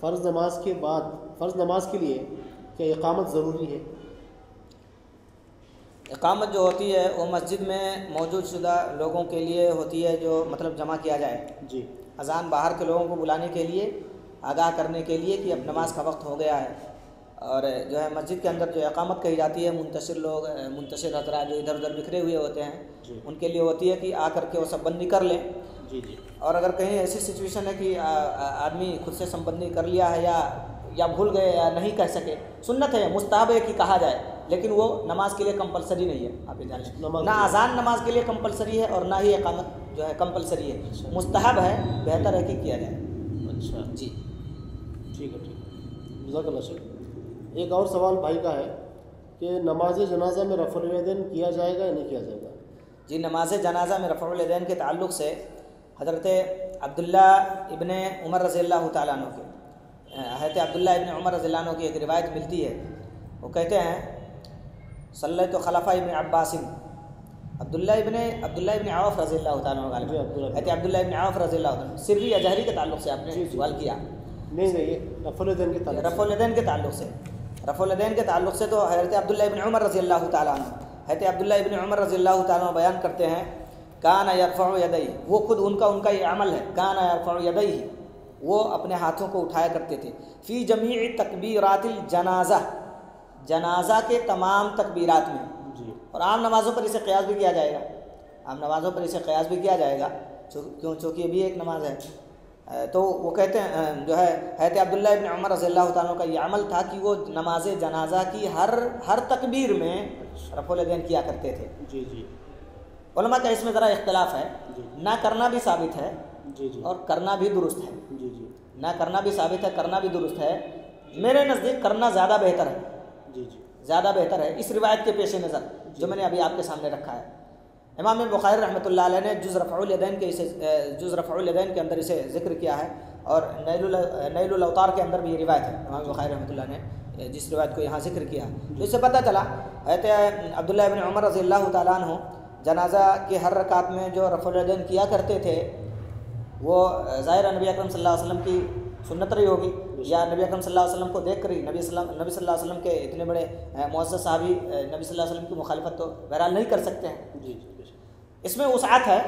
फ़र्ज़ नमाज के बाद, फ़र्ज़ नमाज के लिए क्या इक़ामत ज़रूरी है? इक़ामत जो होती है वो मस्जिद में मौजूद शुदा लोगों के लिए होती है, जो मतलब जमा किया जाए। जी अज़ान बाहर के लोगों को बुलाने के लिए आगाह करने के लिए कि अब नमाज का वक्त हो गया है। और जो है मस्जिद के अंदर जो इकामत कही जाती है, मुंतशिर हजरात जो इधर उधर बिखरे हुए होते हैं उनके लिए होती है कि आकर के वो संबंधी कर लें। जी जी। और अगर कहीं ऐसी सिचुएशन है कि आदमी खुद से संबंधी कर लिया है या भूल गए या नहीं कह सके, सुन्नत है, मुस्ताहब है कि कहा जाए, लेकिन वो नमाज के लिए कंपलसरी नहीं है। आप ये जान लें, ना अजान नमाज के लिए कंपलसरी है और ना ही इकामत जो है कंपलसरी है, मुस्ताहब है, बेहतर है कि किया जाए। अच्छा जी ठीक है, ठीक है, जज़ाकल्लाह शेख। एक और सवाल भाई का है कि नमाज जनाजा में रफ़ुल यदैन किया जाएगा या नहीं किया जाएगा? जी, नमाज जनाजा में रफ़ुल यदैन के ताल्लुक़ से हज़रत अब्दुल्ला इब्ने उमर रज़ियल्लाहु तआला अन्हु के हज़रत अब्दुल्ला इब्ने उमर रज़ियल्लाहु अन्हु की एक रिवायत मिलती है। वो कहते हैं सल्लैतु खलफ़ा इब्ने अब्बास, अब्दुल्ला इब्ने औफ़ रज़ियल्लाहु तआला अन्हु, हज़रत अब्दुल्ला इब्ने औफ़ रज़ियल्लाहु तआला, सिर्री या जहरी के ताल्लुक़ से आपने सवाल किया? नहीं, रफ़ुल यदैन के ताल्लुक़ से। रफ़ुल यदैन के ताल्लुक़ से तो हज़रत अब्दुल्ला इब्ने उमर रज़ियल्लाहु तआला अन्हु, हज़रत अब्दुल्ला इब्ने उमर रज़ियल्लाहु तआला अन्हु बयान करते हैं, काना यरफ़उ यदैहि, वो खुद उनका ये अमल है, काना यरफ़उ यदैहि, वो अपने हाथों को उठाया करते थे, फ़ी जमी'i तकबीरातिल जनाज़ा, जनाजा के तमाम तकबीरात में। जी। और आम नमाज़ों पर इसे क़यास भी किया जाएगा, आम नमाज़ों पर इसे क़यास भी किया जाएगा, क्योंकि ये भी एक नमाज है। तो वो कहते हैं जो है हज़रत अब्दुल्ला इब्ने उमर रज़ियल्लाहु तआला का ये अमल था कि वो नमाज जनाजा की हर तकबीर में रफ़ुल यदैन किया करते थे। जी जी। उलमा का इसमें ज़रा इख्तिलाफ है, ना करना भी साबित है जी जी, और करना भी दुरुस्त है। जी जी, ना करना भी साबित है, करना भी दुरुस्त है। मेरे नज़दीक करना ज़्यादा बेहतर है। जी जी, ज़्यादा बेहतर है इस रिवायत के पेश नज़र जो मैंने अभी आपके सामने रखा है। इमाम बुखारी रहमतुल्लाह अलैह ने जुज़ रफ़उल यदैन के अंदर इसे ज़िक्र किया है, और नैलुल अवतार के अंदर भी ये रिवायत है। इमाम बुखारी रहमतुल्लाह ने जिस रिवायत को यहाँ ज़िक्र किया, तो इससे पता चला हज़रत अब्दुल्ला इब्ने उमर रज़ियल्लाहु तआला अन्हु जनाजा के हर रकात में जो रफ़ुल यदैन किया करते थे वो ज़ाहिर नबी अकरम सल्लल्लाहु अलैहि वसल्लम की सुन्नत रही होगी, या नबी अकरम सल्लल्लाहु अलैहि वसल्लम को देख कर ही नबी सल्लल्लाहु अलैहि वसल्लम के इतने बड़े मुअज़्ज़ज़ सहाबी नबी सल्लल्लाहु अलैहि वसल्लम की मुखालिफत तो बहरहाल नहीं कर सकते हैं। जी, इसमें वसाअत है,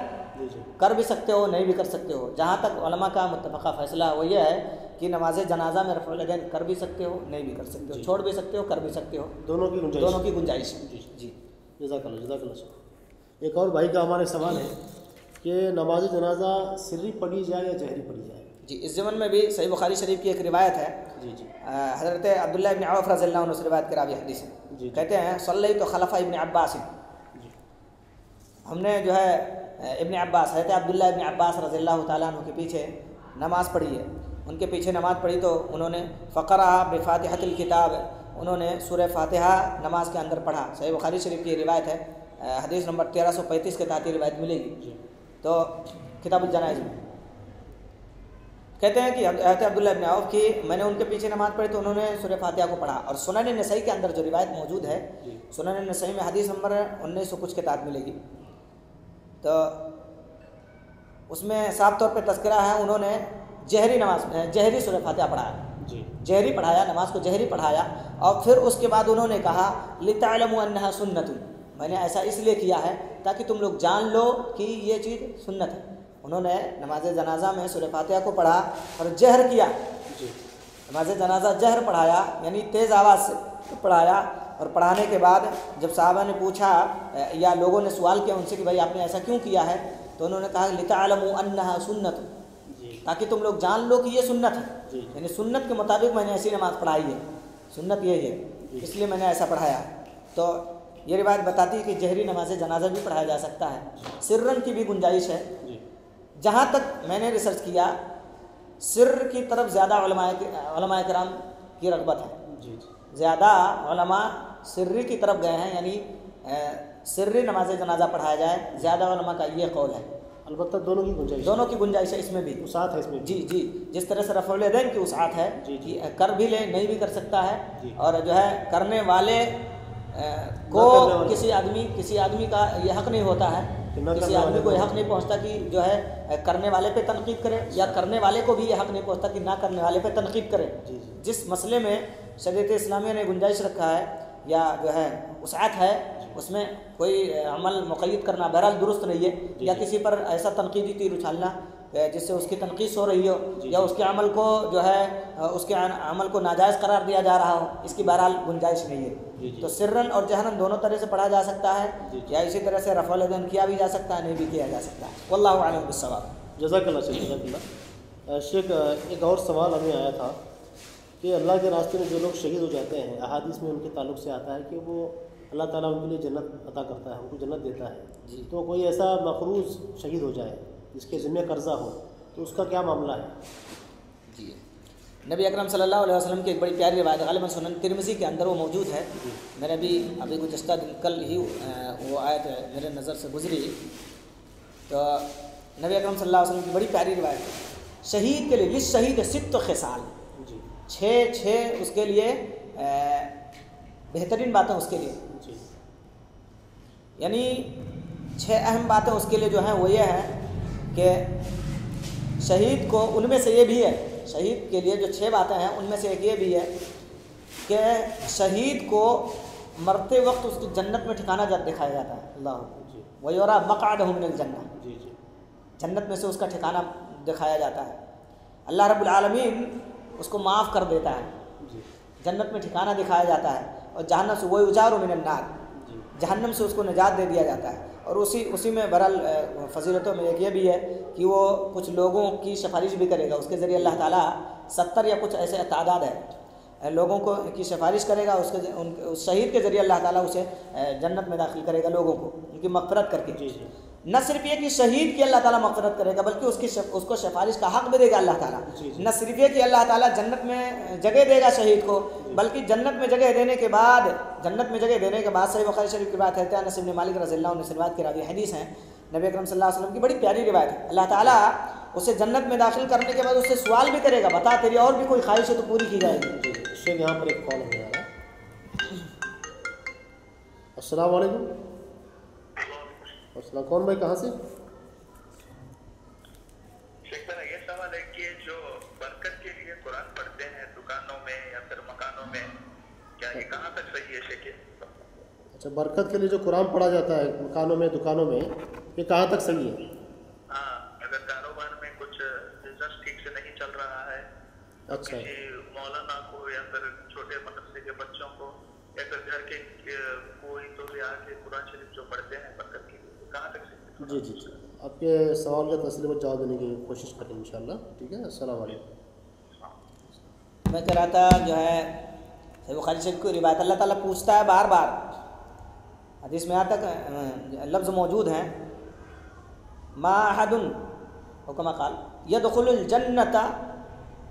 कर भी सकते हो, नहीं भी कर सकते हो। जहाँ तक उलमा का मुत्तफ़क़ा फ़ैसला वो ये है कि नमाज जनाजा में रफ़ुल यदैन कर भी सकते हो, नहीं भी कर सकते हो, छोड़ भी सकते हो, कर भी सकते हो, दोनों की गुंजाइश है। जी, जज़ाकल्लाह। एक और भाई का हमारे सवाल है कि नमाज जनाजा सिर्री पढ़ी जाए या जहरी पढ़ी जाए? जी, इस ज़मन में भी सही बुखारी शरीफ की एक रिवायत है। जी जी, हज़रत अब्दुल्ला इब्ने औफ़ रज़ियल्लाहु अन्हु से रिवायत के रावी हदीस है। कहते हैं सल्लैतु खलफ़ा इब्ने अब्बास, हमने जो है इब्ने अब्बास हज़रत अब्दुल्ला इब्ने अब्बास रज़ियल्लाहु तआला अन्हु के पीछे नमाज़ पढ़ी है। उनके पीछे नमाज़ पढ़ी तो उन्होंने फ़क़रा बिफ़ातिहतिल किताब, उन्होंने सूरह फ़ातिहा नमाज के अंदर पढ़ा। सही बुखारी शरीफ की रिवायत है, हदीस नंबर 1335 के तहत रिवायत मिलेगी। तो किताबुल जनाइज़ में कहते हैं कि हज़रत अब्दुल्ला इब्ने औफ़ की मैंने उनके पीछे नमाज़ पढ़ी तो उन्होंने सूरह फ़ातिहा को पढ़ा। और सुनन नसई के अंदर जो रिवायत मौजूद है, सुनन नसई में हदीस नंबर 1900 कुछ के तहत मिलेगी, तो उसमें साफ तौर पे तज़किरा है उन्होंने जहरी सूरह फ़ातिहा पढ़ाया, जहरी पढ़ाया, नमाज को जहरी पढ़ाया। और फिर उसके बाद उन्होंने कहा लितअलमु अन्नहा सुन्नतुन, मैंने ऐसा इसलिए किया है ताकि तुम लोग जान लो कि ये चीज़ सुन्नत है। उन्होंने नमाज जनाजा में सूरह फ़ातिहा को पढ़ा और जहर किया। नमाज जनाजा जहर पढ़ाया, यानी तेज़ आवाज़ से पढ़ाया। और पढ़ाने के बाद जब साहबा ने पूछा या लोगों ने सवाल किया उनसे कि भाई आपने ऐसा क्यों किया है, तो उन्होंने कहा लितअलमु अन्नहा सुन्नत, ताकि तुम लोग जान लो कि ये सुन्नत है, यानी सुन्नत के मुताबिक मैंने ऐसी नमाज़ पढ़ाई है, सुन्नत यही है, इसलिए मैंने ऐसा पढ़ाया। तो ये रिवायत बताती है कि जहरी नमाज जनाजा भी पढ़ाया जा सकता है, सिर्रन की भी गुंजाइश है। जहाँ तक मैंने रिसर्च किया, सिर्र की तरफ ज़्यादा उलमा किराम की रग़बत है, ज़्यादा उलमा सिर्री की तरफ गए हैं, यानी सिर्री नमाज जनाजा पढ़ाया जाए, ज़्यादा उलमा का ये कौल है। अलबत्ता दोनों की गुंजाइश है, इसमें भी वसाअत है इसमें। जी जी, जिस तरह से रफ़ुल यदैन की वसाअत है कि कर भी ले, नहीं भी कर सकता है, और जो है करने वाले को किसी आदमी का ये हक़ नहीं होता है, किसी आदमी को यह हक़ नहीं पहुँचता कि जो है करने वाले पे तनकीद करे, या करने वाले को भी ये हक़ नहीं पहुँचता कि ना करने वाले पे तनकीद करे। जिस मसले में शरीयत इस्लामिया ने गुंजाइश रखा है या जो है वसाअत है, उसमें कोई अमल मुक़य्यद करना बहरहाल दुरुस्त नहीं है, या किसी पर ऐसा तनकीदी तीर उछालना जिससे उसकी तनकीस हो रही हो या उसके अमल को जो है उसके अमल को नाजायज़ करार दिया जा रहा हो, इसकी बहरहाल गुंजाइश नहीं है। तो सिर्रन और जहरन दोनों तरह से पढ़ा जा सकता है या इसी तरह से रफ़अल यदैन किया भी जा सकता है, नहीं भी किया जा सकता है। वल्लाहु अअलम बिस्सवाब। जज़ाकल्लाह शेख, जज़ाकल्लाह शेख। एक और सवाल हमें आया था कि अल्लाह के रास्ते में जो लोग शहीद हो जाते हैं, अहादीस में उनके ताल्लुक़ से आता है कि वो अल्लाह ताला उनके लिए जन्नत अता करता है, उनको जन्नत देता है। तो कोई ऐसा मखरूज़ शहीद हो जाए जिसके ज़िम्मे कर्ज़ा हो, तो उसका क्या मामला है? जी, नबी अकरम सल्लल्लाहु अलैहि वसल्लम की एक बड़ी प्यारी रिवायत गालिबन सुनन तिरमिज़ी के अंदर वो मौजूद है। मैंने अभी गुज़श्ता दिन कल ही वो आयत मेरे नज़र से गुजरी, तो नबी अकरम सल्लल्लाहु अलैहि वसल्लम की बड़ी प्यारी रिवायत है। शहीद के लिए लिस शहीद सित्त ख़िसाल, छः उसके लिए बेहतरीन बातें उसके लिए, यानी 6 अहम बातें उसके लिए जो हैं वो ये हैं कि शहीद को, उनमें से ये भी है, शहीद के लिए जो 6 बातें हैं उनमें से एक ये भी है कि शहीद को मरते वक्त उसकी जन्नत में ठिकाना दिखाया जाता है। अल्लाह वयुरा मक़अदहु मिनल जन्नह, जन्नत में से उसका ठिकाना दिखाया जाता है। अल्लाह रब्बुल आलमीन उसको माफ़ कर देता है, जन्नत में ठिकाना दिखाया जाता है। और जहन्नम से वही उजारो मिनन नार, जहन्नम से उसको निजात दे दिया जाता है। और उसी में बहरहाल फजीलतों में एक ये भी है कि वो कुछ लोगों की सिफारिश भी करेगा, उसके ज़रिए अल्लाह ताला 70 या कुछ ऐसे तादाद है लोगों को की सिफारिश करेगा, उस शहीद के ज़रिए अल्लाह ताला उसे जन्नत में दाखिल करेगा, लोगों को उनकी मग़फ़िरत करके। न सिर्फ ये कि शहीद की अल्लाह ताला मग़फ़िरत करेगा, बल्कि उसको सिफारिश का हक़ भी देगा अल्लाह ताला। न सिर्फ ये कि अल्लाह ताला जन्नत में जगह देगा शहीद को, बल्कि जन्नत में जगह देने के बाद सही बुखारी शरीफ की बात है, अनस इब्न मालिक रज़ियल्लाहु अन्हु से रिवायत की रावी हदीस हैं, नबी अकरम सल्लल्लाहु अलैहि वसल्लम की बड़ी प्यारी रिवायत है। अल्लाह ताला उसे जन्नत में दाखिल करने के बाद उससे सवाल भी करेगा, बता तेरी और भी कोई ख्वाहिश है तो पूरी की जाएगी। शेख यहाँ पर एक कॉल हो रहा है। अस्सलाम वालेकुम। अस्सलाम, कौन भाई, कहाँ से? शेख मेरा ये सवाल है कि जो बरकत के लिए कुरान पढ़ते हैं दुकानों में या फिर मकानों में, क्या ये कहाँ तक सही है शेख? अच्छा, बरकत के लिए जो कुरान पढ़ा जाता है मकानों में, दुकानों में, ये कहाँ तक सही है? हाँ, अगर कारोबार में कुछ बिजनेस ठीक से नहीं चल रहा है, अच्छा, किसी मौलाना को या फिर छोटे मदरसे के बच्चों को या फिर घर के कोई तो भी आके कुरान शरीफ जो पढ़ते हैं बरकत के लिए, कहाँ तक सही? जी, आपके सवाल का तसलीम जवाब देने की कोशिश करेंगे इंशाल्लाह। ठीक है, अस्सलाम वालेकुम। मैं कह रहा था जो है सही बुखारी शरीफ की रिवायत, अल्लाह ताला पूछता है बार बार, हदीस में यहाँ तक लफ्ज़ मौजूद हैं, मा अहदुन हुक्मा क़ाल यदखुलुल जन्नत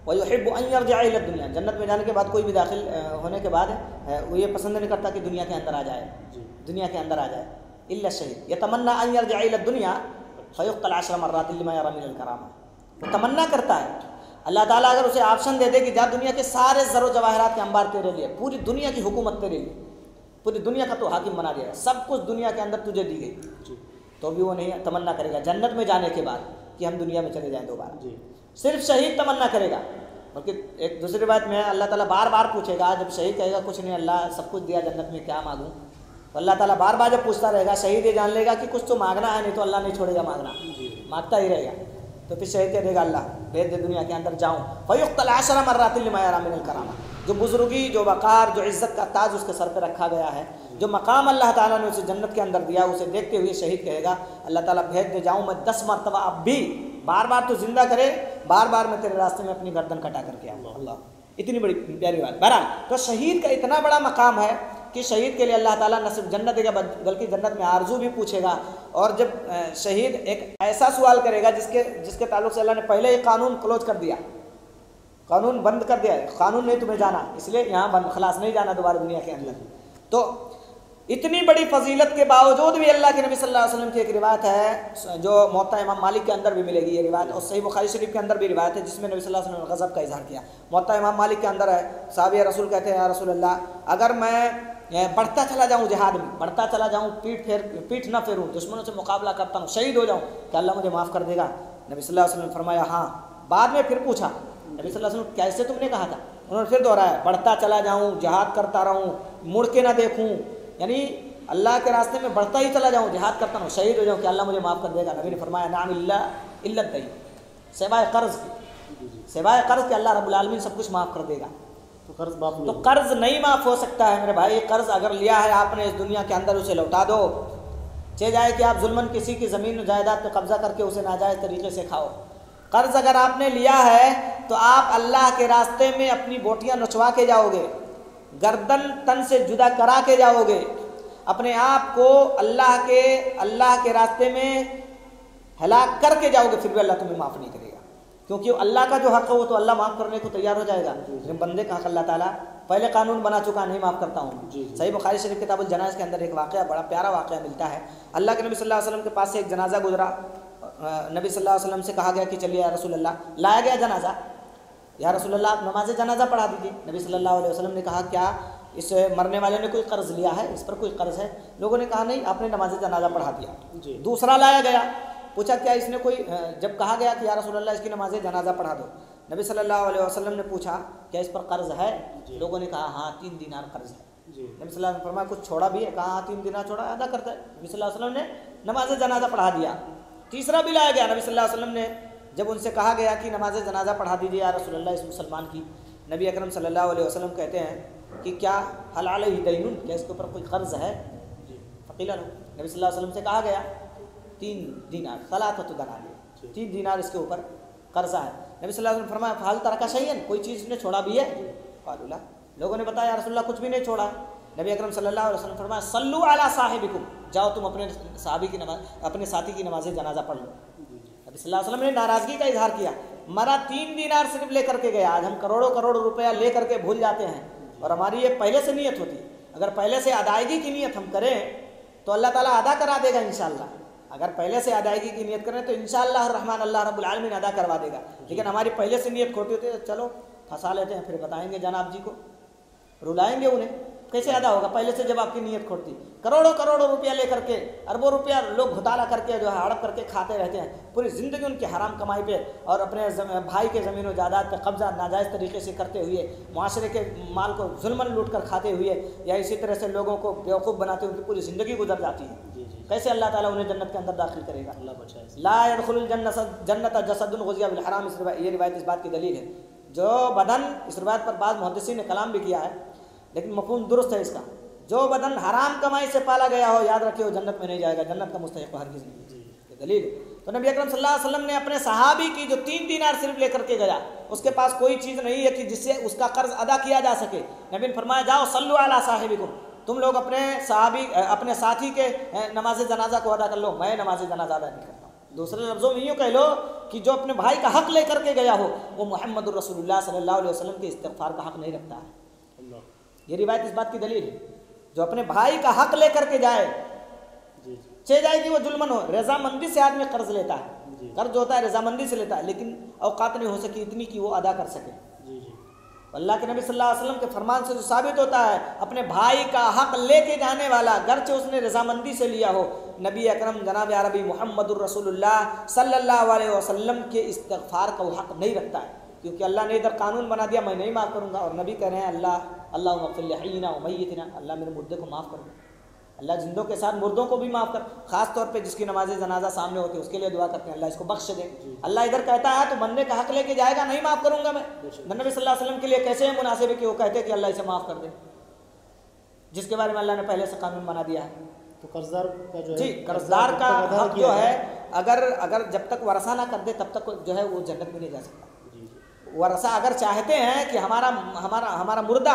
व युहिब्बु अन यरजिअ इला दुनिया, जन्नत में जाने के बाद कोई भी दाखिल होने के बाद वो ये पसंद नहीं करता कि दुनिया के अंदर आ जाए, इल्ला शहीद यतमन्ना अन यरजिअ इला दुनिया फयुक़्तल 10 मर्रात लिमा यरा मिनल करामा। वो तमन्ना करता है, अल्लाह ताला अगर उसे ऑप्शन दे दे कि जा दुनिया के सारे ज़रो जवाहरात के अंबार तेरे लिए, पूरी दुनिया की हुकूमत तेरे लिए, पूरी दुनिया का तो हाकिम बना दिया, सब कुछ दुनिया के अंदर तुझे दी गई, तो भी वो नहीं तमन्ना करेगा जन्नत में जाने के बाद कि हम दुनिया में चले जाएं दोबारा। सिर्फ शहीद तमन्ना करेगा, बल्कि एक दूसरी बात में अल्लाह ताला बार बार पूछेगा, जब शहीद कहेगा कुछ नहीं अल्लाह सब कुछ दिया जन्नत में क्या मांगूं, तो अल्लाह ताला बार बार जब पूछता रहेगा, शहीद ये जान लेगा कि कुछ तो मांगना है, नहीं तो अल्लाह नहीं छोड़ेगा मांगता ही रहेगा। तो फिर शहीद कह देगा अल्लाह भेज दे दुनिया के अंदर जाऊँ, फयुक़्तल 10 मर्रात लिमा यरा मिनल करामा, जो बुजुर्गी, जो वक़ार, जो इज़्ज़त का ताज उसके सर पर रखा गया है, जो मकाम अल्लाह ताला ने उसे जन्नत के अंदर दिया, उसे देखते हुए शहीद कहेगा अल्लाह ताला भेज दे जाऊँ मैं 10 मरतबा, अब भी बार बार तो जिंदा करे, बार बार मैं तेरे रास्ते में अपनी गर्दन कटा करके आऊँ। अल्लाह, इतनी बड़ी प्यारी बात। बहरहाल तो शहीद का इतना बड़ा मकाम है कि शहीद के लिए अल्लाह ताला न सिर्फ जन्नत देगा बल्कि जन्नत में आरजू भी पूछेगा। और जब शहीद एक ऐसा सवाल करेगा जिसके ताल्लुक से अल्लाह ने पहले ही कानून क्लोज कर दिया, कानून बंद कर दिया, कानून नहीं तुम्हें जाना, इसलिए यहाँ बंद, खलास नहीं जाना दोबारा दुनिया के अंदर। तो इतनी बड़ी फजीलत के बावजूद भी अल्लाह के नबी सल्लल्लाहु अलैहि वसल्लम की एक रिवायत है जो मुअत्ता इमाम मालिक के अंदर भी मिलेगी ये रिवायत, और सही बुखारी शरीफ के अंदर भी रिवायत है जिसमें नबी सल्लल्लाहु अलैहि वसल्लम ने गज़ब का इजहार किया। मुअत्ता इमाम मालिक के अंदर है, साहबी रसूल कहते हैं या रसूल अल्लाह, अगर मैं बढ़ता चला जाऊँ जिहाद में, बढ़ता चला जाऊँ, पीठ ना फेरूँ, दुश्मनों से मुकाबला करता हूँ, शहीद हो जाऊँ, क्या अल्लाह मुझे माफ़ कर देगा? नबी सल्लल्लाहु अलैहि वसल्लम ने फरमाया हाँ। बाद में फिर पूछा नबी सल्लल्लाहु अलैहि वसल्लम कैसे तुमने कहा था? उन्होंने फिर दोहराया, बढ़ता चला जाऊँ, जिहाद करता रहूँ, मुड़ के ना देखूँ, यानी अल्लाह के रास्ते में बढ़ता ही चला जाऊँ, जिहाद करता हूँ, शहीद हो जाऊँ, कि अल्लाह मुझे माफ़ कर देगा? नबी ने फरमाया नाम इल्ला दई, सिवाय कर्ज की, सिवाय कर्ज के अल्लाह रब्बुल आलमीन सब कुछ माफ़ कर देगा। तो कर्ज माफ नहीं तो कर्ज नहीं माफ़ हो सकता है मेरे भाई। कर्ज अगर लिया है आपने इस दुनिया के अंदर उसे लौटा दो। चाहे जाए कि आप जुल्मन किसी की ज़मीन जायदाद पे कब्जा करके उसे नाजायज़ तरीके से खाओ। कर्ज अगर आपने लिया है तो आप अल्लाह के रास्ते में अपनी बोटियां नचवा के जाओगे, गर्दन तन से जुदा करा के जाओगे, अपने आप को अल्लाह के रास्ते में हलाक करके जाओगे, फिर भी अल्लाह तुम्हें माफ़ नहीं करेगा। क्योंकि अल्लाह का जो हक़ है वो तो अल्लाह माफ़ करने को तैयार हो जाएगा, लेकिन बंदे का हक़ अल्लाह ताला पहले कानून बना चुका, नहीं माफ़ करता हूँ। सही बुखारी शरीफ किताबुल जनाज़ के अंदर एक वाक़या, बड़ा प्यारा वाक़या मिलता है। अल्लाह के नबी सल्लल्लाहु अलैहि वसल्लम के पास से एक जनाजा गुजरा। नबी सल्लल्लाहु अलैहि वसल्लम से कहा गया कि चलिए या रसूल अल्लाह, लाया गया जनाजा, या रसूल अल्लाह आप नमाज जनाजा पढ़ा दीजिए। नबी सल्लल्लाहु अलैहि वसल्लम ने कहा क्या इस मरने वाले ने कोई कर्ज लिया है, इस पर कोई कर्ज है? लोगों ने कहा नहीं, आपने नमाज जनाजा पढ़ा दिया। दूसरा लाया गया, पूछा क्या इसने कोई, जब कहा गया कि या रसूल अल्लाह इसकी नमाज जनाजा पढ़ा दो, नबी सल्लल्लाहु अलैहि वसल्लम ने पूछा क्या इस पर कर्ज है? लोगों ने कहा हाँ 3 दिनार कर्ज है। नबी सल्लल्लाहु अलैहि वसल्लम ने फरमाया कुछ छोड़ा भी है? कहा हाँ 3 दिनार छोड़ा, अदा करता है। नबी सल्लल्लाहु अलैहि वसल्लम ने नमाज जनाजा पढ़ा दिया। तीसरा भी लाया गया, नबी सल्लल्लाहु अलैहि वसल्लम ने जब उनसे कहा गया कि नमाज जनाजा पढ़ा दीजिए या रसूल अल्लाह इस मुसलमान की, नबी अकरम सल्लल्लाहु अलैहि वसल्लम कहते हैं कि क्या हल अलैहि दैनुन, क्या इसके ऊपर कोई कर्ज है? फ़क़ीला लो, नबी सल्लल्लाहु अलैहि वसल्लम से कहा गया 3 दिनार, सलाततु दनानिर, 3 दिनार इसके ऊपर कर्जा है। नबी सल्लल्लाहु अलैहि वसल्लम फरमाया फाल तरका शैयन, कोई चीज़ ने छोड़ा भी है? क़ालू ला, लोगों ने बताया रसूलुल्लाह कुछ भी नहीं छोड़ा। नबी अकरम सल्लल्लाहु अलैहि वसल्लम फरमाया सल्लू अला साहिबिकुम, जाओ तुम अपने साहबी की नमाज, अपने साथी की नमाज जनाजा पढ़ लो। नबी सल्लल्लाहु अलैहि वसल्लम ने नाराज़गी का इजहार किया, मरा 3 दिनार सिर्फ लेकर के गया, आज हम करोड़ों करोड़ रुपया ले करके भूल जाते हैं। और हमारी ये पहले से नीयत होती है, अगर पहले से अदायगी की नीयत हम करें तो अल्लाह ताला अदा करा देगा इंशाअल्लाह। अगर पहले से अदायगी की नीयत करें तो इंशाअल्लाह रहमान अल्लाह रब्बुल आलमीन अदा करवा देगा। लेकिन हमारी पहले से नीयत खोटी होती है, चलो फंसा लेते हैं, फिर बताएंगे जनाब जी को, रुलाएंगे उन्हें, कैसे अदा होगा पहले से जब आपकी नीयत खोटी। करोड़ों करोड़ों रुपया लेकर के, अरबों रुपया लोग घोटाला करके जो है हड़प करके खाते रहते हैं, पूरी ज़िंदगी उनकी हराम कमाई पे और अपने भाई के ज़मीन व जायदाद पे कब्जा नाजायज़ तरीके से करते हुए, मुआशरे के माल को जुल्मन लूट कर खाते हुए, या इसी तरह से लोगों को बेवकूफ़ बनाते हुए उनकी पूरी ज़िंदगी गुजर जाती है। कैसे अल्लाह ताला उन्हें जन्नत के अंदर दाखिल करेगा? अल्लाह बचाए। ला यदखुलुल जन्नत जसदुन गुज़िया बिल हराम, ये रिवायत इस बात की दलील है। जो बदन, इस रिवायत पर बाद मुहद्दिसीन ने कलाम भी किया है, लेकिन मफ़हूम दुरुस्त है इसका, जो बदन हराम कमाई से पाला गया हो, याद रखिए वो जन्नत में नहीं जाएगा, जन्नत का मुस्तहिक़ हरगिज़ नहीं। दलील तो नबी अकरम सल्लल्लाहु अलैहि वसल्लम ने अपने सहाबी की जो 3 दिनार सिर्फ लेकर के गया, उसके पास कोई चीज़ नहीं है कि जिससे उसका कर्ज अदा किया जा सके। नबी ने फरमाया जाओ सल्लु अला साहिबिकुम, तुम लोग अपने सहाबी अपने साथी के नमाज जनाजा को अदा कर लो, मैं नमाज जनाजा अदा नहीं करता हूँ। दूसरे लफ्ज़ों में यूँ कह लो कि जो अपने भाई का हक़ लेकर के गया हो वो मुहम्मदुर रसूलुल्लाह सल्लल्लाहु अलैहि वसल्लम के इस्तिग़फ़ार का हक़ नहीं रखता है। ये रिवायत इस बात की दलील है, जो अपने भाई का हक़ लेकर के जाए, चाहे जाए कि वो जुल्मन हो, रजामंदी से आदमी कर्ज लेता है, कर्ज होता है रजामंदी से लेता है, लेकिन औकात नहीं हो सकी इतनी कि वो अदा कर सके। अल्लाह के नबी सल्लल्लाहु अलैहि वसल्लम के फरमान से जो साबित होता है, अपने भाई का हक़ लेके जाने वाला गर्चे उसने रजामंदी से लिया हो, नबी अकरम जनाब अरबी मुहम्मदुर रसूलुल्लाह सल्लल्लाहु अलैहि वसल्लम के इस्तिग़फ़ार का वो हक़ नहीं रखता है, क्योंकि अल्लाह ने इधर कानून बना दिया मैं नहीं माफ़ करूँगा, और नबी कह रहे हैं अल्लाह मग़फ़िर लिहय्यिना व मय्यितिना, अल्लाह मेरे मुर्दे को माफ़ कर दे। अल्लाह जिंदों के साथ मुर्दों को भी माफ़ कर, ख़ास तौर पे जिसकी नमाज जनाजा सामने होती है उसके लिए दुआ करते हैं अल्लाह इसको बख्श दे। अल्लाह इधर कहता है तो बंदे का हक़ लेके जाएगा, नहीं माफ़ करूँगा मैं। नबी सल्लल्लाहु अलैहि वसल्लम के लिए कैसे है मुनासिब है कि वो कहते हैं कि अल्लाह इसे माफ़ कर दे, जिसके बारे में अल्लाह ने पहले से कानून बना दिया है। तो कर्जदार का जो जी, कर्जदार का हक़ जो है अगर जब तक वरसा ना कर दे तब तक जो है वो जन्नत में नहीं जा सकता। वरसा अगर चाहते हैं कि हमारा मुर्दा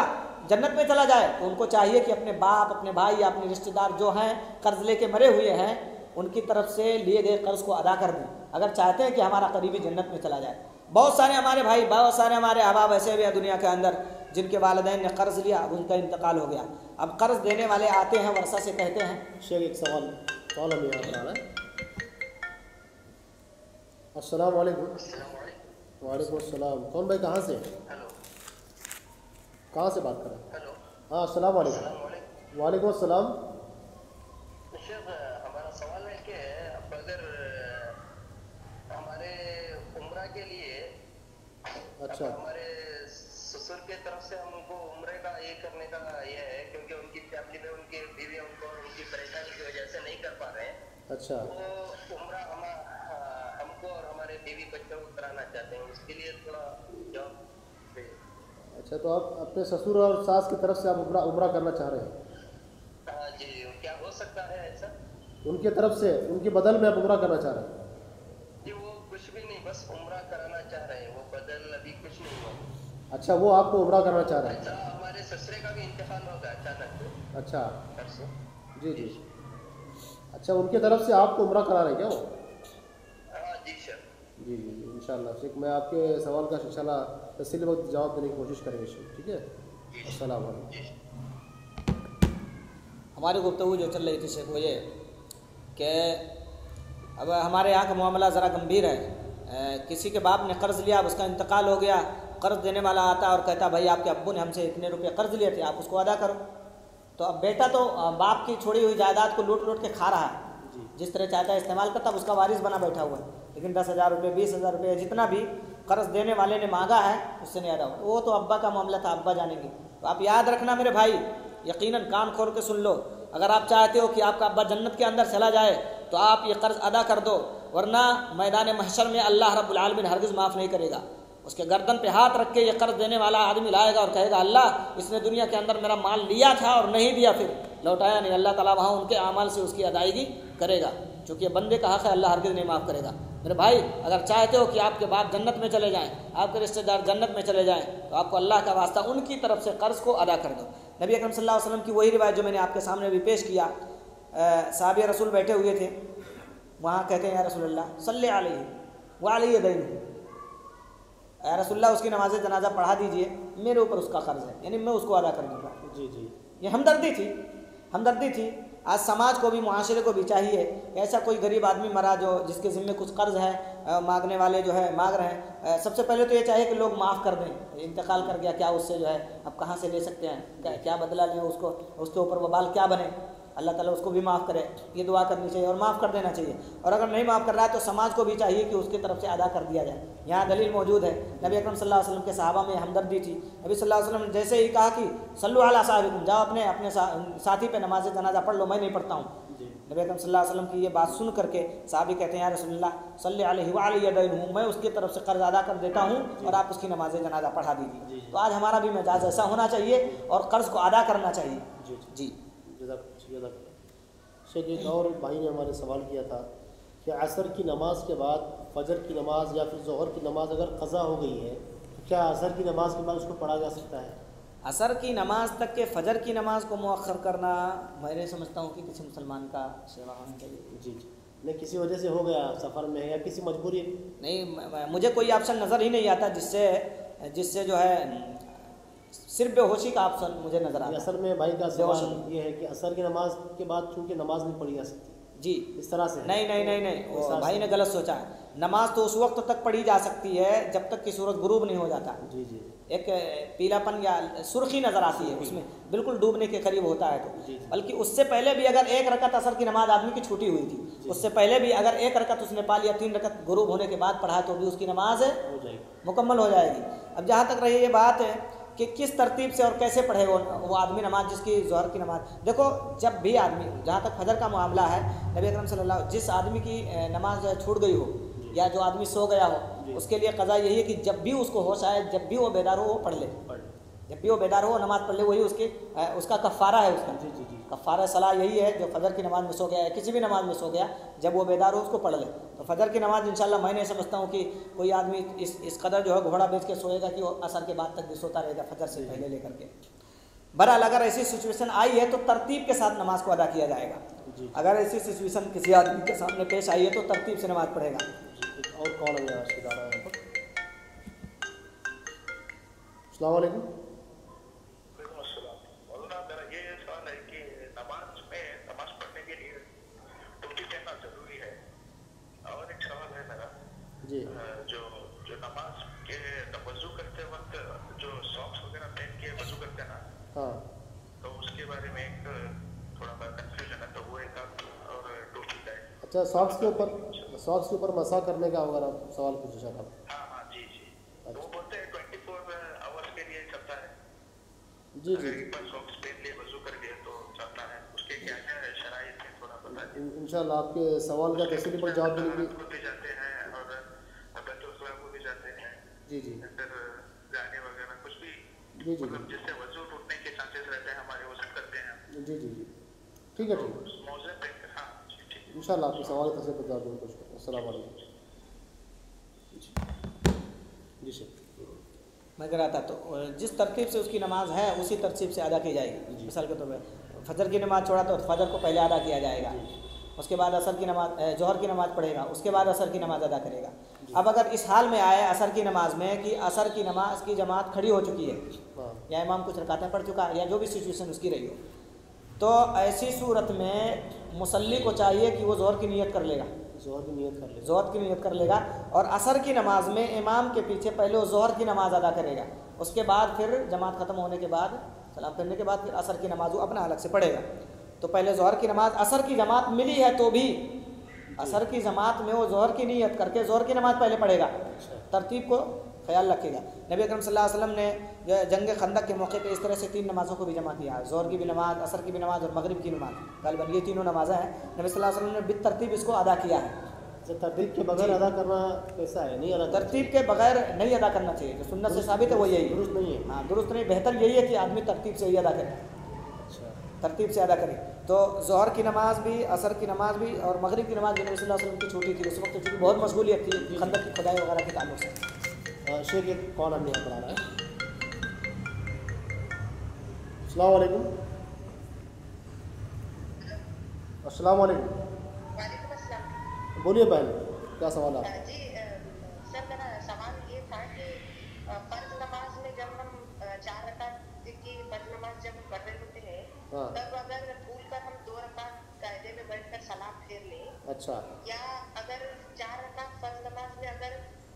जन्नत में चला जाए तो उनको चाहिए कि अपने बाप, अपने भाई या अपने रिश्तेदार जो हैं कर्ज लेके मरे हुए हैं उनकी तरफ से लिए गए कर्ज को अदा कर दें, अगर चाहते हैं कि हमारा करीबी जन्नत में चला जाए। बहुत सारे हमारे भाई, बहुत सारे हमारे अहबाब ऐसे भी हैं दुनिया के अंदर जिनके वालिदैन ने कर्ज लिया, अब उनका इंतकाल हो गया, अब कर्ज देने वाले आते हैं वर्षा से कहते हैं। शेख एक सवाल हमें याद आ रहा है। अस्सलाम वालेकुम। वालेकुम अस्सलाम। कौन भाई, कहाँ से? हेलो, कहाँ से बात कर रहे हैं? हेलो, हाँ अस्सलाम वालेकुम। वालेकुम अस्सलाम। शेख हमारा सवाल है कि अगर हमारे उम्रा के लिए अच्छा, हमारे ससुर के तरफ से हमको उम्रे का ये करने का ये है, क्योंकि उनकी फैमिली में उनके बीवी उनको उनकी परेशानी की वजह से नहीं कर पा रहे हैं। अच्छा, तो उम्रा हमको और हमारे हमारे बीवी बच्चों को कराना चाहते हैं, उसके लिए थोड़ा जॉब दे। अच्छा, तो आप अपने ससुर और सास की तरफ से आप उम्रा करना चाह रहे हैं? हाँ जी, क्या हो सकता है ऐसा? उनके तरफ से, उनके बदल में आप उम्रा करना चाह रहे हैं? जी वो कुछ भी नहीं, बस उम्रा कराना चाह रहे हैं, वो बदल अभी कुछ नहीं हुआ। अच्छा, वो आपको उम्रा करना चाह रहे हैं? अच्छा, हमारे ससुरे का भी इंतकाल होगा अचानक। अच्छा, परसों। जी जी। अच्छा, उनके तरफ से आपको उम्रा करा रहे हैं क्या वो? हाँ जी सर। जी जी जी, इंशाल्लाह शेख, मैं आपके सवाल का इंशाल्लाह तफसीली वक्त जवाब देने की कोशिश करेंगे शेख, ठीक है? अस्सलाम वालेकुम। हमारी गुफ्तगू जो चल रही थी शेख वो ये कि अब हमारे यहाँ का मामला ज़रा गंभीर है। किसी के बाप ने कर्ज़ लिया, अब उसका इंतकाल हो गया, कर्ज़ देने वाला आता और कहता भाई आपके अब्बू ने हमसे इतने रुपये कर्ज़ लिए थे, आप उसको अदा करो। तो अब बेटा तो बाप की छोड़ी हुई जायदाद को लूट लूट के खा रहा है, जिस तरह चाहता है इस्तेमाल करता, उसका वारिस बना बैठा हुआ है, लेकिन 10,000 रुपये 20,000 रुपये जितना भी कर्ज़ देने वाले ने मांगा है उससे नहीं अदा हुआ। वो तो अब्बा का मामला था, अब्बा जानेंगे। तो आप याद रखना मेरे भाई, यकीनन कान खोल के सुन लो, अगर आप चाहते हो कि आपका अब्बा जन्नत के अंदर चला जाए तो आप ये कर्ज़ अदा कर दो, वरना मैदान महशर में अल्लाह रब्बुल आलमीन हरगिज़ माफ़ नहीं करेगा। उसके गर्दन पे हाथ रख के ये कर्ज़ देने वाला आदमी लाएगा और कहेगा अल्लाह इसने दुनिया के अंदर मेरा माल लिया था और नहीं दिया, फिर लौटाया नहीं, अल्लाह ताला वहाँ उनके आमाल से उसकी अदायगी करेगा, क्योंकि ये बंदे का हक़ है, अल्लाह हरगिज़ नहीं माफ़ करेगा। मेरे भाई, अगर चाहते हो कि आपके बाप जन्नत में चले जाएँ, आपके रिश्तेदार जन्नत में चले जाएँ, तो आपको अल्लाह का वास्ता उनकी तरफ से कर्ज़ को अदा कर दो। नबी अकरम सल्लल्लाहु अलैहि वसल्लम की वही रिवायत जो मैंने आपके सामने भी पेश किया, साहबी रसूल बैठे हुए थे, वहाँ कहते हैं या रसूलल्लाह सल्ले अलैहि व अलैहि दैन, या रसूलल्लाह उसकी नमाज जनाजा पढ़ा दीजिए, मेरे ऊपर उसका कर्ज़ है, यानी मैं उसको अदा कर दूँगा। जी जी, ये हमदर्दी थी, हमदर्दी थी। आज समाज को भी, मुआशरे को भी चाहिए कि ऐसा कोई गरीब आदमी मरा जो जिसके ज़िम्मे कुछ कर्ज़ है, मांगने वाले जो है मांग रहे हैं, सबसे पहले तो ये चाहिए कि लोग माफ़ कर दें। इंतकाल कर गया, क्या उससे जो है अब कहाँ से ले सकते हैं, क्या बदला लें उसको, उसके ऊपर वबाल क्या बने, अल्लाह ताला उसको भी माफ़ करे, ये दुआ करनी चाहिए और माफ़ कर देना चाहिए। और अगर नहीं माफ़ कर रहा है तो समाज को भी चाहिए कि उसकी तरफ से अदा कर दिया जाए। यहाँ दलील मौजूद है, नबी अकरम सल्लल्लाहु अलैहि वसल्लम के सहाबा में हमदर्दी थी। नबी सल्लल्लाहु अलैहि वसल्लम ने जैसे ही कहा कि सल्लु अला साहिबिकुम, जाओ अपने साथी पे नमाज जनाजा पढ़ लो, मैं नहीं पढ़ता हूँ। नबी अकरम सल्लल्लाहु अलैहि वसल्लम की ये बात सुन करके साहबी कहते हैं या रसूलल्लाह सल्ली अलैहि व अलैहि दैन, मैं उसकी तरफ से कर्ज अदा कर देता हूँ और आप उसकी नमाज जनाजा पढ़ा दीजिए। तो आज हमारा भी मिजाज ऐसा होना चाहिए और कर्ज को अदा करना चाहिए। जी शेख, एक और भाई ने हमारे सवाल किया था कि असर की नमाज के बाद फजर की नमाज या फिर ज़ोहर की नमाज अगर क़ज़ा हो गई है तो क्या असर की नमाज के बाद उसको पढ़ा जा सकता है? असर की नमाज तक के फ़जर की नमाज को मुअख्खर करना मैं नहीं समझता हूँ कि किसी मुसलमान का सेवा होना चाहिए। जी जी, नहीं किसी वजह से हो गया, सफ़र में है या किसी मजबूरी? नहीं, मुझे कोई ऑप्शन नज़र ही नहीं आता जिससे जो है सिर्फ बेहोशी का ऑप्शन मुझे नज़र आता है। असल में भाई का सवाल ये है कि असर की नमाज के बाद चूँकि नमाज नहीं पढ़ी जा सकती जी, इस तरह से। नहीं, वो भाई ने गलत सोचा है। नमाज तो उस वक्त तक पढ़ी जा सकती है जब तक कि सूरज गुरूब नहीं हो जाता। जी जी, एक पीलापन या सुर्खी नज़र आती है, उसमें बिल्कुल डूबने के करीब होता है तो, बल्कि उससे पहले भी अगर एक रकत असर की नमाज आदमी की छूटी हुई थी, उससे पहले भी अगर एक रकत उसने पा लिया, 3 रकत गुरूब होने के बाद पढ़ा तो भी उसकी नमाज हो जाएगी, मुकम्मल हो जाएगी। अब जहाँ तक रही ये बात है कि किस तरतीब से और कैसे पढ़े वो आदमी नमाज, जिसकी ज़ोहर की नमाज, देखो जब भी आदमी, जहाँ तक फजर का मामला है, नबी अकरम सल्लल्लाहु, जिस आदमी की नमाज छूट गई हो या जो आदमी सो गया हो, उसके लिए क़ज़ा यही है कि जब भी उसको होश आए, जब भी वो बेदार हो वो पढ़ ले, जब भी वो बेदार हो नमाज पढ़ ले, वही उसका कफ़ारा है। उसका कफ़ारा सलाह यही है, जो फजर की नमाज में सो गया या किसी भी नमाज में सो गया, जब वो बेदार हो उसको पढ़ ले। तो फजर की नमाज इंशाल्लाह मैं नहीं समझता हूँ कि कोई आदमी इस कदर जो है घोड़ा बेच के सोएगा कि वो असर के बाद तक भी सोता रहेगा फजर से पहले लेकर के। बहरहाल अगर ऐसी सिचुएशन आई है तो तरतीब के साथ नमाज को अदा किया जाएगा। अगर ऐसी सिचुएशन किसी आदमी के सामने पेश आई है तो तरतीब से नमाज पढ़ेगा। और कौन है अस्सलाम वालेकुम। मेरा ये सवाल है कि नमाज पढ़ने के लिए टोपी पहनना जरूरी है। और एक सवाल है मेरा जी, जो नमाज के वजू करते वक्त जो सॉक्स वगैरह पहन के वजू करते हैं ना, हाँ, तो उसके बारे में एक थोड़ा कंफ्यूजन है, तो वो एक और टोपी का है। अच्छा, सॉक्स के ऊपर मसा करने का अगर आप सवाल पूछे सर आप? हाँ जी। तो वो बोलते हैं 24 आवर्स के लिए चलता है। जी, एक बार सॉक्स पहन लिए वजू कर लिए तो चलता है, उसके क्या शराइत है थोड़ा बता दीजिए। इंशाल्लाह आपके सवाल का तफसीली पर जवाब देने की भी जाते हैं और जी जी फिर गाने वगैरह कुछ भी जी जी मतलब जिससे वजू टूटने के चांसेस रहते हैं हमारे, वो सब करते हैं। जी जी जी ठीक है ठीक है, उस मौजे पे हाँ ठीक है। इंशाल्लाह आपके सवाल का तफसील जवाब देने की कोशिश करें। अस्सलाम वालेकुम। जी सर। मैं कह रहा था तो जिस तरतीब से उसकी नमाज है उसी तरतीब से अदा की जाएगी। मिसाल के तौर पर फजर की नमाज़ छोड़ा तो फजर को पहले अदा किया जाएगा, उसके बाद असर की नमाज जोहर की नमाज़ पढ़ेगा, उसके बाद असर की नमाज़ अदा करेगा। अब अगर इस हाल में आए असर की नमाज में कि असर की नमाज की जमात खड़ी हो चुकी है हाँ या इमाम कुछ रकातें पढ़ चुका है या जो भी सिचुएशन उसकी रही हो, तो ऐसी सूरत में मुसल्ली को चाहिए कि वो जोहर की नियत कर लेगा, जोहर की नियत कर ले। जोहर की नियत कर लेगा और असर की नमाज में इमाम के पीछे पहले वो जोहर की नमाज अदा करेगा, उसके बाद फिर जमात ख़त्म होने के बाद सलाम करने के बाद फिर असर की नमाज वो अपना अलग से पढ़ेगा। तो पहले जोहर की नमाज, असर की जमात मिली है तो भी असर की जमात में वो जोहर की नियत करके जोहर की नमाज पहले पढ़ेगा। तरतीब को ख्याल रखेगा। नबी अकरम सल्लल्लाहु अलैहि वसल्लम ने जंग खंदक के मौके पे इस तरह से 3 नमाज़ों को भी जमा किया, जोहर की भी नमाज, असर की भी नमाज और मगरिब की नमाज। गालिबन ये तीनों नमाज़ें हैं, नबी सल्लल्लाहु अलैहि वसल्लम ने बित तरतीब इसको अदा किया है। तो तरतीब के बगैर अदा करना कैसा है? नहीं अदा करना तरतीब के बगैर नहीं अदा करना चाहिए, जो सुन्नत से साबित है वो यही है। दुरुस्त नहीं है। हाँ दुरुस्त नहीं, बेहतर यही है कि आदमी तरतीब से ही अदा करे, अच्छा तरतीब से अदा करें। तो जोहर की नमाज भी, असर की नमाज भी और मगरिब की नमाज भी नबी सल्लल्लाहु अलैहि वसल्लम की छूटी थी उस वक्त, चूँकि बहुत मशगूलियत थी खंदक की खुदाई वगैरह के ताल्लुक से। शेख एक कौन आदमी यहाँ पर आ रहा है? अस्सलाम वालेकुम। अस्सलाम वालेकुम। वालेकुम अस्सलाम। बोलिए बहन, क्या सवाल है? जी सर मेरा सवाल ये था कि फर्ज नमाज में जब हम 4 रकात की फर्ज नमाज जब पढ़ रहे होते हैं हाँ तब अगर भूल कर हम 2 रकात कायदे में बैठकर सलाम फेर लें, अच्छा या अगर 4 रकात फर्ज नमाज में अगर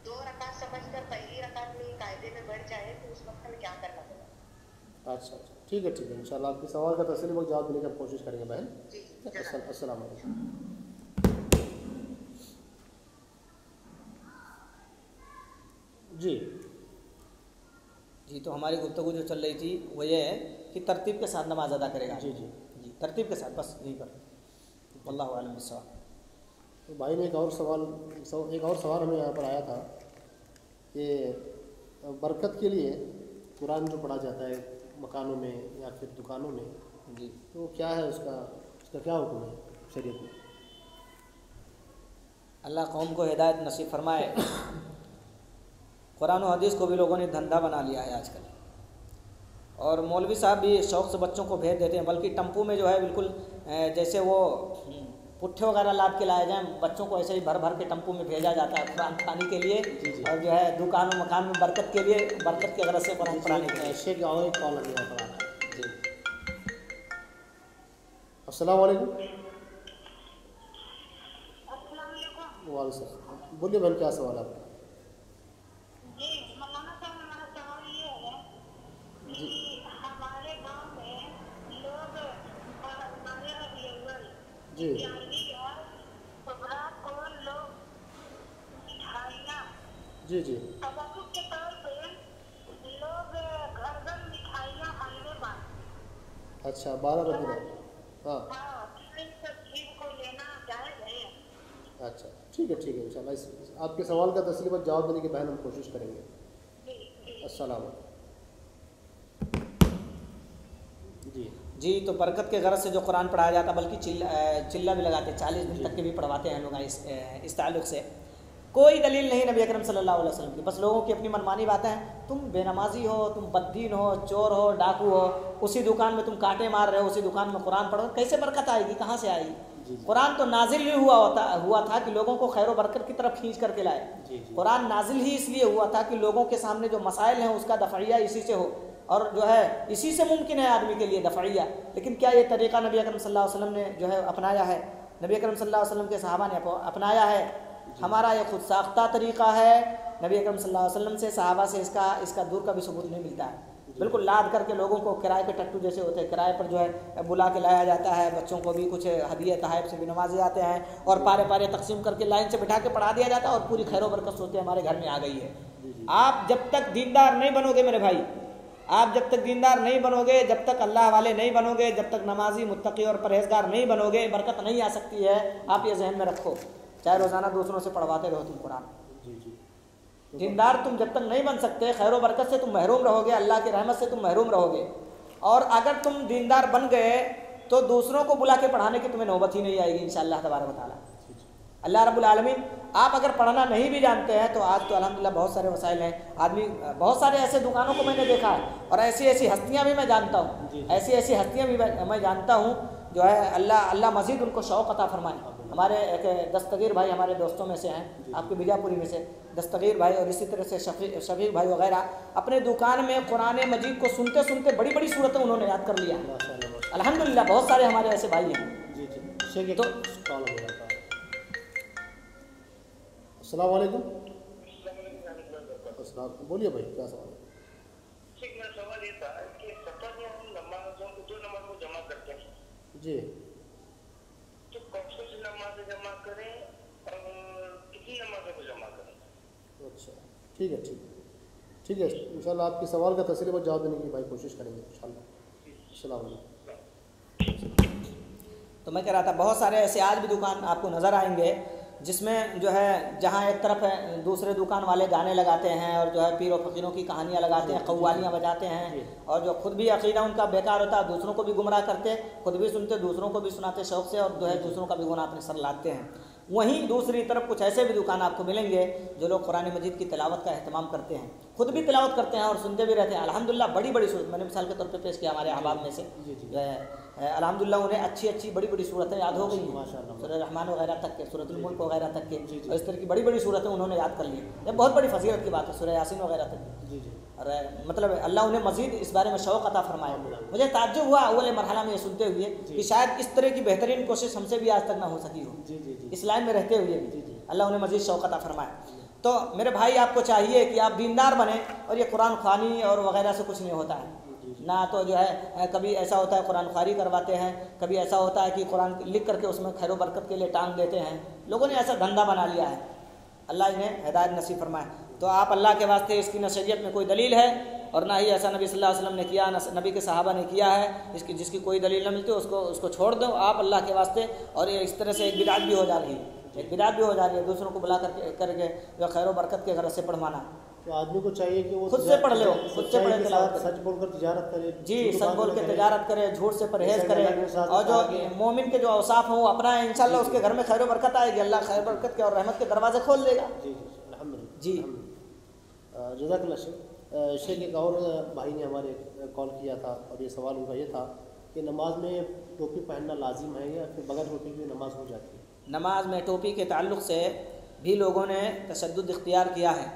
2 रकात समझकर पहली रकात में कायदे में बैठ जाए तो उस वक्त हमें क्या करना होगा? अच्छा अच्छा ठीक है इंशाल्लाह आपके सवाल का तफसीली वक्त जवाब देने की कोशिश करेंगे बहन। जी अस्सलाम वालेकुम। जी जी तो हमारी गुफ्तगू जो चल रही थी वो ये है कि तरतीब के साथ नमाज अदा करेगा। जी जी जी तरतीब के साथ, बस यहीं पर। वल्लाहु आलम बिस्सवाब। तो भाई ने एक और सवाल हमें यहाँ पर आया था कि बरकत के लिए कुरान जो पढ़ा जाता है मकानों में या फिर दुकानों में, जी तो क्या है उसका क्या हुक्म है शरीयत में? अल्लाह कौम को हिदायत नसीब फरमाए। कुरान और हदीस को भी लोगों ने धंधा बना लिया है आजकल, और मौलवी साहब भी शौक़ से बच्चों को भेज देते हैं, बल्कि टम्पू में जो है बिल्कुल जैसे वो पुट्ठे वगैरह लाद के लाए जाएँ, बच्चों को ऐसे ही भर भर के टम्पू में भेजा जाता है कुरान पढ़ाने के लिए, और जो है दुकान और मकान में बरकत के लिए, बरकत की गरज से कुरान पढ़ाने के लिए। शेख और एक कॉल अभी यहाँ पर आ रहा है। जी अस्सलाम वालेकुम। वालेकुम सलाम। बोलिए बहन, क्या सवाल है आपका? जी मौलाना साहब, हमारा सवाल ये है कि हमारे गांव में लोग हमारे अव्वल जी यानी और रात को लोग मिठाइयाँ जी जी तबरुक के तौर पे लोग घर घर मिठाइयाँ हलवे बांटते। अच्छा 12 रमज़ान। हाँ हाँ, इन सब चीज को लेना जायज है? अच्छा ठीक है इंशाल्लाह इस आपके सवाल का तफसीली वक्त जवाब देने की बहन हम कोशिश करेंगे। जी जी अस्सलाम जी जी तो बरकत के गरज से जो कुरान पढ़ाया जाता, बल्कि चिल्ला भी लगाते, 40 दिन तक के भी पढ़वाते हैं लोग इस ताल्लुक़ से। कोई दलील नहीं नबी अकरम सल्लल्लाहु अलैहि वसल्लम की, बस लोगों की अपनी मनमानी बातें हैं। तुम बेनमाजी हो, तुम बद्दीन हो, चोर हो, डाकू हो, उसी दुकान में तुम कांटे मार रहे हो, उसी दुकान में कुरान पढ़ो, कैसे बरकत आएगी? कहाँ से आएगी? कुरान तो नाजिल ही हुआ था कि लोगों को खैर व बरकत की तरफ खींच करके लाए। कुरान नाजिल ही इसलिए हुआ था कि लोगों के सामने जो मसाइल हैं उसका दफ़इया इसी से हो, और जो है इसी से मुमकिन है आदमी के लिए दफ़इया। लेकिन क्या ये तरीक़ा नबी अकरम सल्लल्लाहु अलैहि वसल्लम ने जो है अपनाया है? नबी अकरम सल्लल्लाहु अलैहि वसल्लम के सहाबा ने अपनाया है? हमारा ये खुद साख्ता तरीक़ा है। नबी अकरम सल्लल्लाहु अलैहि वसल्लम से, सहाबा से इसका दूर का भी सबूत नहीं मिलता है। बिल्कुल लाद करके लोगों को किराए के टट्टू जैसे होते हैं, किराए पर जो है बुला के लाया जाता है, बच्चों को भी कुछ हदिया तहाइफ से भी नवाजे जाते हैं, और पारे पारे तकसीम करके लाइन से बिठा के पढ़ा दिया जाता है, और पूरी खैर बरकत सोचते हैं हमारे घर में आ गई है। आप जब तक दीनदार नहीं बनोगे मेरे भाई, आप जब तक दीनदार नहीं बनोगे, जब तक अल्लाह वाले नहीं बनोगे, जब तक नमाजी मुत्तकी और परहेजगार नहीं बनोगे, बरकत नहीं आ सकती है। आप ये जहन में रखो, चाहे रोज़ाना दूसरों से पढ़वाते रहो तुम कुरान। जी दीनदार तुम जब तक नहीं बन सकते, खैर बरकत से तुम महरूम रहोगे, अल्लाह की रहमत से तुम महरूम रहोगे। और अगर तुम दीनदार बन गए तो दूसरों को बुला के पढ़ाने की तुम्हें नौबत ही नहीं आएगी इंशाअल्लाह तबारक व तआला। अल्लाह रब्बुल आलमीन, आप अगर पढ़ना नहीं भी जानते हैं तो आज तो अल्हम्दुलिल्लाह बहुत सारे वसाइल हैं, आदमी बहुत सारे ऐसे दुकानों को मैंने देखा है और ऐसी ऐसी हस्तियाँ भी मैं जानता हूँ, ऐसी ऐसी हस्तियाँ भी मैं जानता हूँ जो है अल्लाह मज़ीद उनको शौक़ अता फरमाए। हमारे एक दस्तगीर भाई हमारे दोस्तों में से हैं, आपके बीजापुरी में से दस्तगीर भाई और इसी तरह से शफीक भाई वगैरह, अपने दुकान में कुरान मजीद को सुनते सुनते बड़ी बड़ी सूरतें उन्होंने याद कर लिया। अल्हम्दुलिल्लाह बहुत सारे हमारे ऐसे भाई हैं। तो अस्सलाम वालेकुम। बोलिए भाई, क्या सवाल है? ठीक, मेरा सवाल ये था कि सफर में हम नमाजों को 2 नमाज को जमा करते हैं जी, तो कौन सी नमाजें जमा करें और कितनी नमाजों को जमा करें? अच्छा ठीक है, ठीक है इंशाल्लाह आपके सवाल का तसल्ली पर जवाब देने की भाई कोशिश करेंगे इंशाल्लाह। अस्सलाम वालेकुम। तो मैं कह रहा था बहुत सारे ऐसे आज भी दुकान आपको नज़र आएंगे जिसमें जो है जहाँ एक तरफ है दूसरे दुकान वाले गाने लगाते हैं और जो है पीर और फ़कीरों की कहानियाँ लगाते हैं, कव्वालियाँ बजाते हैं और जो खुद भी अकीदा उनका बेकार होता है, दूसरों को भी गुमराह करते, खुद भी सुनते, दूसरों को भी सुनाते शौक़ से और जो है दूसरों का भी गुनाह अपने सर लाते हैं। वहीं दूसरी तरफ कुछ ऐसे भी दुकान आपको मिलेंगे जो लोग कुरान मजीद की तिलावत का अहतमाम करते हैं, खुद भी तिलावत करते हैं और सुनते भी रहते हैं। अल्हम्दुलिल्लाह बड़ी बड़ी सूरत मैंने मिसाल के तौर पे पेश किया, हमारे अहबाब में से जो है अल्हम्दुलिल्लाह उन्हें अच्छी अच्छी बड़ी बड़ी सूरतें याद हो गई, सूरह रहमान वगैरह तक के, सूरतुल मुल्क वगैरह तक के, और इस तरह की बड़ी बड़ी सूरतें उन्होंने याद कर ली। ये बहुत बड़ी फजीलत की बात है, सूरह यासीन वगैरह तक। और मतलब अल्लाह उन्हें मज़ीद इस बारे में शौक़ अता फरमाया। मुझे ताज्जुब हुआ अव्वल मरहला में ये सुनते हुए कि शायद इस तरह की बेहतरीन कोशिश हमसे भी आज तक ना हो सकी हो इस लाइन में रहते हुए भी। अल्लाह उन्हें मज़ीद शौक़ अता फरमाया। तो मेरे भाई आपको चाहिए कि आप दीनदार बने और ये कुरान ख़्वानी और वगैरह से कुछ नहीं होता है ना। तो जो है कभी ऐसा होता है कुरान ख़्वारी करवाते हैं, कभी ऐसा होता है कि कुरान लिख करके उसमें खैर बरकत के लिए टांग देते हैं। लोगों ने ऐसा धंधा बना लिया है, अल्लाह इन्हें हिदायत नसीब फरमाए। तो आप अल्लाह के वास्ते इसकी न शरीयत में कोई दलील है और ना ही ऐसा नबी सल्लल्लाहु अलैहि वसल्लम ने किया, न नबी के सहाबा ने किया है। जिसकी कोई दलील न मिलती उसको छोड़ दो आप अल्लाह के वास्ते। और ये इस तरह से एक बिदात भी हो जा रही है, एक बिदात भी हो जा रही है, दूसरों को बुला करके जो खैर बरकत के गरज से पढ़वाना। तो आदमी को चाहिए कि वो खुद से पढ़ ले, खुद से पढ़े, सच बोलकर तिजारत करे। जी, सच बोल के तिजारत करे, झूठ से परहेज करे और जो मोमिन के जो औसाफ हैं वो अपना है, इंशाल्लाह उसके घर में खैर बरकत आएगी, अल्लाह खैर बरकत के और रहमत के दरवाजे खोल देगा। जी अल्हम्दुलिल्लाह जी जज़ाकल्लाह। शेख एक और भाई ने हमारे कॉल किया था और ये सवाल उनका ये था कि नमाज में टोपी पहनना लाजिम है या फिर बगैर टोपी की नमाज हो जाती है? नमाज में टोपी के ताल्लुक़ से भी लोगों ने तशद्दुद इख्तियार किया है।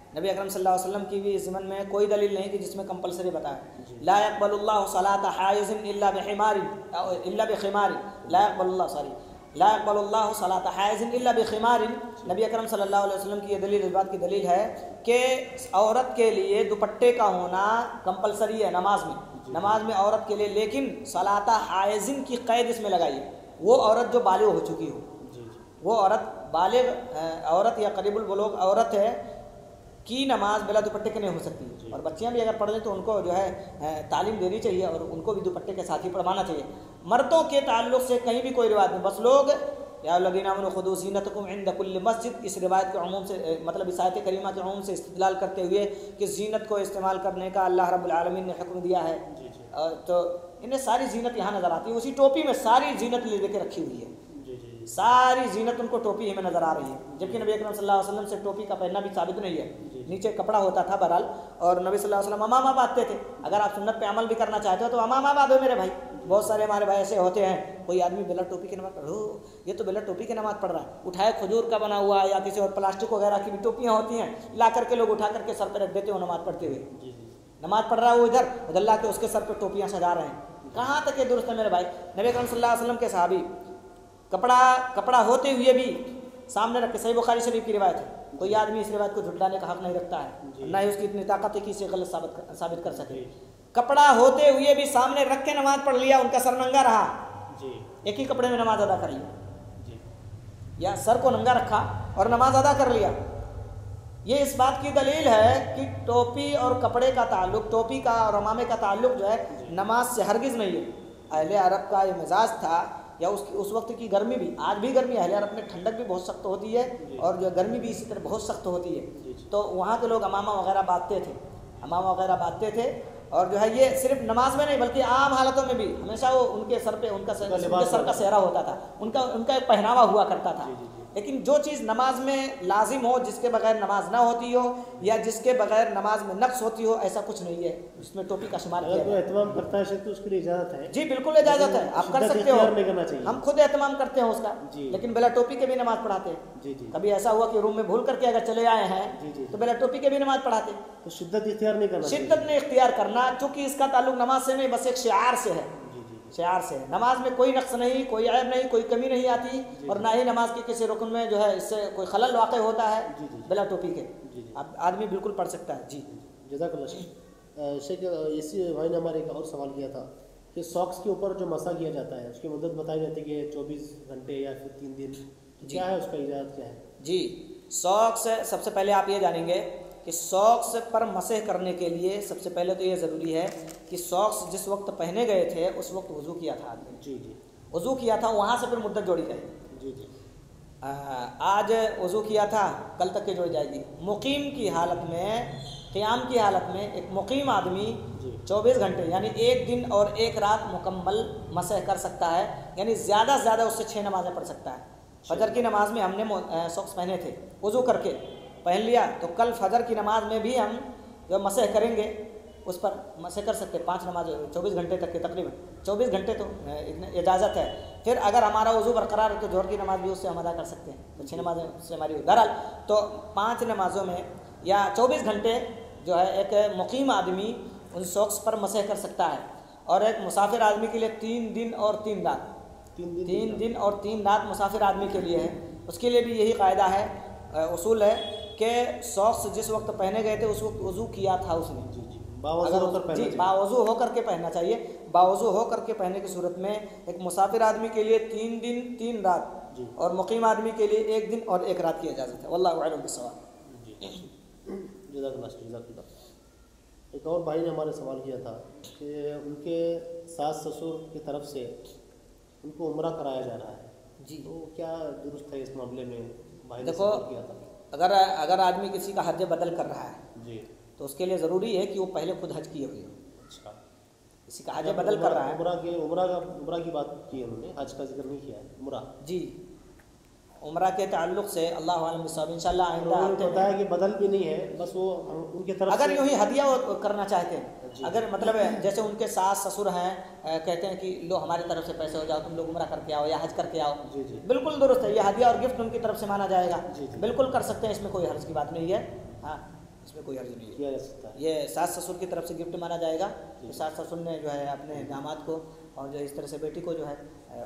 नबी अकरम सल्लल्लाहु अलैहि वसल्लम की भी इस ज़मन में कोई दलील नहीं कि जिसमें कंपलसरी बताया ला यक़बलुल्लाहु सलाता हाइज़िन इल्ला बिखिमारी ला यक़बलुल्लाहु सलाता हाइज़िन इल्ला बिखिमारी। नबी अकरम सल्लल्लाहु अलैहि वसल्लम की ये दलील इस बात की दलील है कि औरत के लिए दुपट्टे का होना कंपलसरी है नमाज में औरत के लिए, लेकिन सलाता हाइज़िन की क़ैद इसमें लगाई है। वो औरत जो बालिग़ हो चुकी हो, वो औरत बालिग़ औरत या क़रीबुल बुलूग़ औरत है की नमाज बिला दुपट्टे के नहीं हो सकती। और बच्चियां भी अगर पढ़ लें तो उनको जो है तालीम देनी चाहिए और उनको भी दुपट्टे के साथ ही पढ़वाना चाहिए। मर्दों के ताल्लुक़ से कहीं भी कोई रिवायत नहीं, बस लोग या लदीना आमनू खुदू ज़ीनतकुम इंद कुल्लि मस्जिद, इस रिवायत के उमूम से मतलब इस आयत करीमा के उमूम से इस्तिदलाल करते हुए कि ज़ीनत को इस्तेमाल करने का अल्लाह रब्बुल आलमीन ने हुक्म दिया है। तो इन्हें सारी ज़ीनत यहाँ नज़र आती है, उसी टोपी में सारी ज़ीनत ले के रखी हुई है, सारी ज़ीनत उनको टोपी में नज़र आ रही है। जबकि नबी अकरम सल्लल्लाहु अलैहि वसल्लम से टोपी का पहनना भी साबित नहीं है, नीचे कपड़ा होता था बहरहाल। और नबी सल्लल्लाहु अलैहि वसल्लम अमामा बांधते थे। अगर आप सुन्नत पे अमल भी करना चाहते हो तो अमामा बांधो मेरे भाई। बहुत सारे हमारे भाई ऐसे होते हैं, कोई आदमी बिला टोपी की नमाज़ पढ़ो, ये तो बिला टोपी की नमाज़ पढ़ रहा है, उठाए खजूर का बना हुआ या किसी और प्लास्टिक वगैरह की भी टोपियाँ होती हैं, ला करके लोग उठा करके सर पर रख देते हो नमाज़ पढ़ते हुए। नमाज़ पढ़ रहा है वो इधर ला के उसके सर पर टोपियाँ सजा रहे हैं। कहाँ तक ये दुरुस्त है मेरे भाई? नबी अकरम सल्लल्लाहु अलैहि वसल्लम के सहाबी कपड़ा होते हुए भी सामने रख के, सही बुखारी शरीफ की रिवायत है, कोई आदमी इस रिवायत को झुटलाने का हक नहीं रखता है, ना ही उसकी इतनी ताकत है कि इसे गलत साबित कर सके। कपड़ा होते हुए भी सामने रख के नमाज पढ़ लिया, उनका सर नंगा रहा, एक ही कपड़े में नमाज अदा कर लिया, या सर को नंगा रखा और नमाज अदा कर लिया। ये इस बात की दलील है कि टोपी और कपड़े का ताल्लुक, टोपी का और अमामे का ताल्लुक जो है नमाज से हरगिज़ नहीं है। अहले अरब का ये मिजाज था, या उस वक्त की गर्मी भी, आज भी गर्मी, अहले अरब में ठंडक भी बहुत सख्त होती है और जो गर्मी भी इसी तरह बहुत सख्त होती है। तो वहाँ के लोग अमामा वगैरह बांधते थे, अमामा वगैरह बांधते थे। और जो है ये सिर्फ नमाज में नहीं बल्कि आम हालतों में भी हमेशा वो उनके सर पे उनके सर का सेहरा होता था, उनका एक पहनावा हुआ करता था। लेकिन जो चीज़ नमाज में लाजिम हो, जिसके बगैर नमाज ना होती हो या जिसके बगैर नमाज में नक्स होती हो, ऐसा कुछ नहीं है जिसमें टोपी का शुमार किया जाए। एहतमाम करता है तो उसके लिए इजाजत है। जी बिल्कुल इजाजत है, आप कर सकते हो, नहीं करना चाहिए। हम खुद एहतमाम करते हैं उसका, लेकिन बिला टोपी के भी नमाज पढ़ाते हैं। जी जी। कभी ऐसा हुआ कि रूम में भूल करके अगर चले आए हैं तो बिला टोपी के भी नमाज पढ़ाते। तो शिद्दत इख्तियार नहीं करना, शिद्दत नहीं इख्तियार करना, चूंकि इसका ताल्लुक नमाज से नहीं बस एक शिआर से है। शिआर से है। नमाज में कोई नक्स नहीं, कोई ऐब नहीं, कोई कमी नहीं आती और ना ही नमाज के किसी रुकन में जो है इससे कोई खलल वाक़ होता है बिला टोपी के। आदमी बिल्कुल पढ़ सकता है। जी जज़ाकल्लाह शेख। इसी भाई ने हमारे एक और सवाल किया था कि सॉक्स के ऊपर जो मसा किया जाता है उसकी मुद्दत बताई जाती है कि 24 घंटे या फिर 3 दिन, क्या है उसका इजाज़त क्या है? जी, सॉक्स सबसे पहले आप ये जानेंगे कि सॉक्स पर मसह करने के लिए सबसे पहले तो ये ज़रूरी है कि सॉक्स जिस वक्त पहने गए थे उस वक्त वज़ू किया था आदमी। जी जी। वज़ू किया था, वहाँ से फिर मुद्दत जोड़ी जाएगी। जी जी। आज वज़ू किया था, कल तक की जोड़ी जाएगी। मुकीम की हालत में, क़याम की हालत में एक मुकीम आदमी 24 घंटे यानी एक दिन और एक रात मुकम्मल मसह कर सकता है, यानी ज़्यादा से ज़्यादा उससे 6 नमाज़ें पढ़ सकता है। फजर की नमाज में हमने सॉक्स पहने थे, वज़ू करके पहन लिया, तो कल फजर की नमाज में भी हम जो मसह करेंगे उस पर मसह कर सकते हैं। 5 नमाज 24 घंटे तक के, तकरीबन 24 घंटे तो इजाज़त है। फिर अगर हमारा वज़ू बरकरार है तो जोहर की नमाज भी उससे हम अदा कर सकते हैं, तो 6 नमाजें उससे हमारी बहरहाल तो 5 नमाज़ों में या 24 घंटे जो है एक मुकीम आदमी उन सॉक्स पर मसह कर सकता है। और एक मुसाफिर आदमी के लिए 3 दिन और 3 रात, 3 दिन और 3 रात मुसाफिर आदमी के लिए है। उसके लिए भी यही कायदा है, उसूल है कि सॉक्स जिस वक्त पहने गए थे उस वक्त वज़ू किया था उसने। बावज़ू होकर के पहनना चाहिए। बावज़ू होकर के पहनने की सूरत में एक मुसाफिर आदमी के लिए 3 दिन 3 रात और मुकीम आदमी के लिए 1 दिन और 1 रात की इजाज़त है। वल्लाहु अअलम बिस्सवाब। एक और भाई ने हमारे सवाल किया था कि उनके सास ससुर की तरफ से उनको उम्रा कराया जा रहा है जी, तो क्या दुरुस्त है इस मामले में? भाई ने देखो, किया था अगर आदमी किसी का हज बदल कर रहा है जी तो उसके लिए ज़रूरी है कि वो पहले खुद हज किए हुए हो। अच्छा, किसी का हज बदल कर रहा है, उम्रा की बात की है उन्होंने, हज का जिक्र नहीं किया है। उम्रा जी, उम्रा के ताल्लुक़ से अल्लाह आलम बिस्सवाब इंशाअल्लाह आइंदा हफ्ते बताया कि बदल भी नहीं है, बस वो उनके तरफ अगर से यूँ ही हदिया करना चाहते हैं, अगर मतलब जैसे उनके सास ससुर हैं कहते हैं कि लो हमारी तरफ से पैसे हो जाओ, तुम लोग उम्रा करके आओ या हज करके आओ, जी जी बिल्कुल दुरुस्त है। ये हदिया और गिफ्ट उनकी तरफ से माना जाएगा, बिल्कुल कर सकते हैं, इसमें कोई हर्ज की बात नहीं है। हाँ, इसमें कोई हर्ज नहीं है, किया जा सकता है। ये सास ससुर की तरफ से गिफ्ट माना जाएगा। तो सास ससुर ने जो है अपने दामाद को और जो इस तरह से बेटी को जो है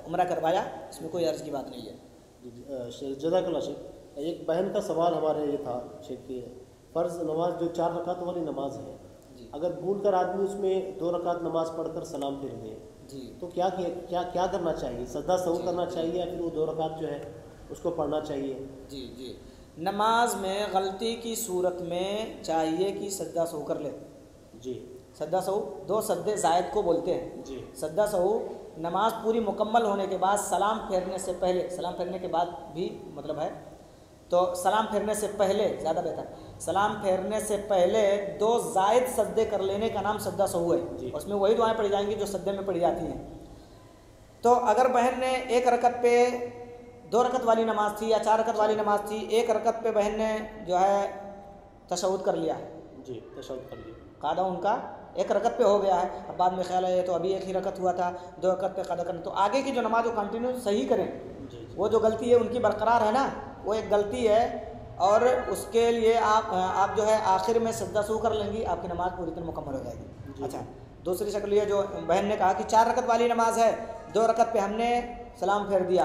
उम्रा करवाया, इसमें कोई हर्ज की बात नहीं है। जज़ाकल्लाह शेख। एक बहन का सवाल हमारे ये था शेख कि फ़र्ज़ नमाज जो 4 रकात वाली नमाज है, अगर भूल कर आदमी उसमें 2 रकात नमाज पढ़कर सलाम फेर दे जी, तो क्या करना चाहिए? सजदा सहू करना चाहिए या फिर वो 2 रकात जो है उसको पढ़ना चाहिए? जी जी, नमाज में गलती की सूरत में चाहिए कि सजदा सहू कर ले। जी, सजदा सहू 2 सजदे ज़ायद को बोलते हैं। जी, सजदा सहू नमाज पूरी मुकम्मल होने के बाद सलाम फेरने से पहले, सलाम फेरने के बाद भी मतलब है, तो सलाम फेरने से पहले ज़्यादा बेहतर, सलाम फेरने से पहले 2 ज़ायद सजदे कर लेने का नाम सजदा सहू है। उसमें वही दुआएं पढ़ी जाएंगी जो सजदे में पढ़ी जाती हैं। तो अगर बहन ने 1 रकत पे 2 रकत वाली नमाज थी या 4 रकत वाली नमाज थी, 1 रकत पे बहन ने जो है तशहुद कर लिया, जी तशहुद कर लिया, कादा उनका 1 रकत पे हो गया है, अब बाद में ख्याल है तो अभी 1 ही रकत हुआ था, 2 रकत पे कादा करना, तो आगे की जो नमाज वो कंटिन्यू सही करें। वो जो गलती है उनकी बरकरार है ना, वो एक गलती है और उसके लिए आप जो है आखिर में सजदा सहू कर लेंगी, आपकी नमाज पूरी तरह मुकम्मल हो जाएगी। अच्छा, दूसरी शक्ल ये जो बहन ने कहा कि 4 रकत वाली नमाज है, 2 रकत पे हमने सलाम फेर दिया,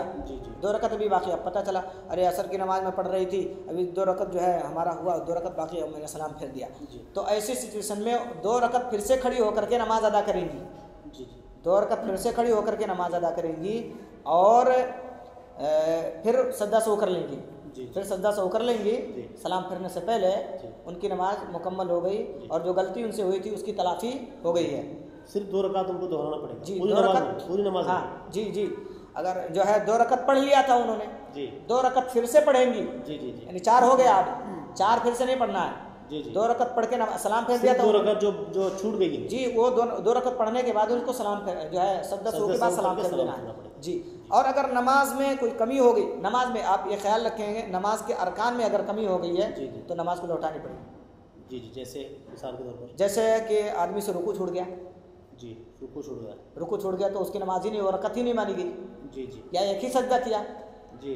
2 रकत अभी बाकी, अब पता चला अरे असर की नमाज में पढ़ रही थी, अभी 2 रकत जो है हमारा हुआ, 2 रकत बाकी है, मैंने सलाम फेर दिया, तो ऐसी सिचुएशन में 2 रकत फिर से खड़ी होकर के नमाज अदा करेंगी। 2 रकत फिर से खड़ी होकर के नमाज अदा करेंगी और फिर सजदा सहू कर लेंगी। फिर सजदा सहू कर लेंगी, सलाम फिरने से पहले उनकी नमाज मुकम्मल हो गई और जो गलती उनसे हुई थी उसकी तलाफ़ी हो गई है। सिर्फ 2 रकात उनको दोहराना पड़ेगा जी, पूरी 2 नमाज रकत, पूरी नमाज। हाँ जी जी, अगर जो है 2 रकत पढ़ लिया था उन्होंने जी, 2 रकत फिर से पढ़ेंगी, जी जी जी, यानी 4 हो गया, अब 4 फिर से नहीं पढ़ना है। जी जी 2 रकत पढ़ के सलाम फेर दिया सिर्फ तो 2 रकात जो छूट गई जी वो 2 रकत पढ़ने के बाद उनको सलाम फेर जो है सजदा सो के बाद सलाम फेर देना है जी। और अगर नमाज में कोई कमी हो गई, नमाज में आप ये ख्याल रखेंगे नमाज के अरकान में अगर कमी हो गई है जी जी तो नमाज को लौटानी पड़ेगी। जी जी जैसे मिसाल के तौर पर जैसे कि आदमी से रुकू छूट गया, जी रुकू छूट गया, रुकू छूट गया तो उसकी नमाज ही नहीं, वो रकत ही नहीं मानी गई, जी जी या एक ही सजदा किया जी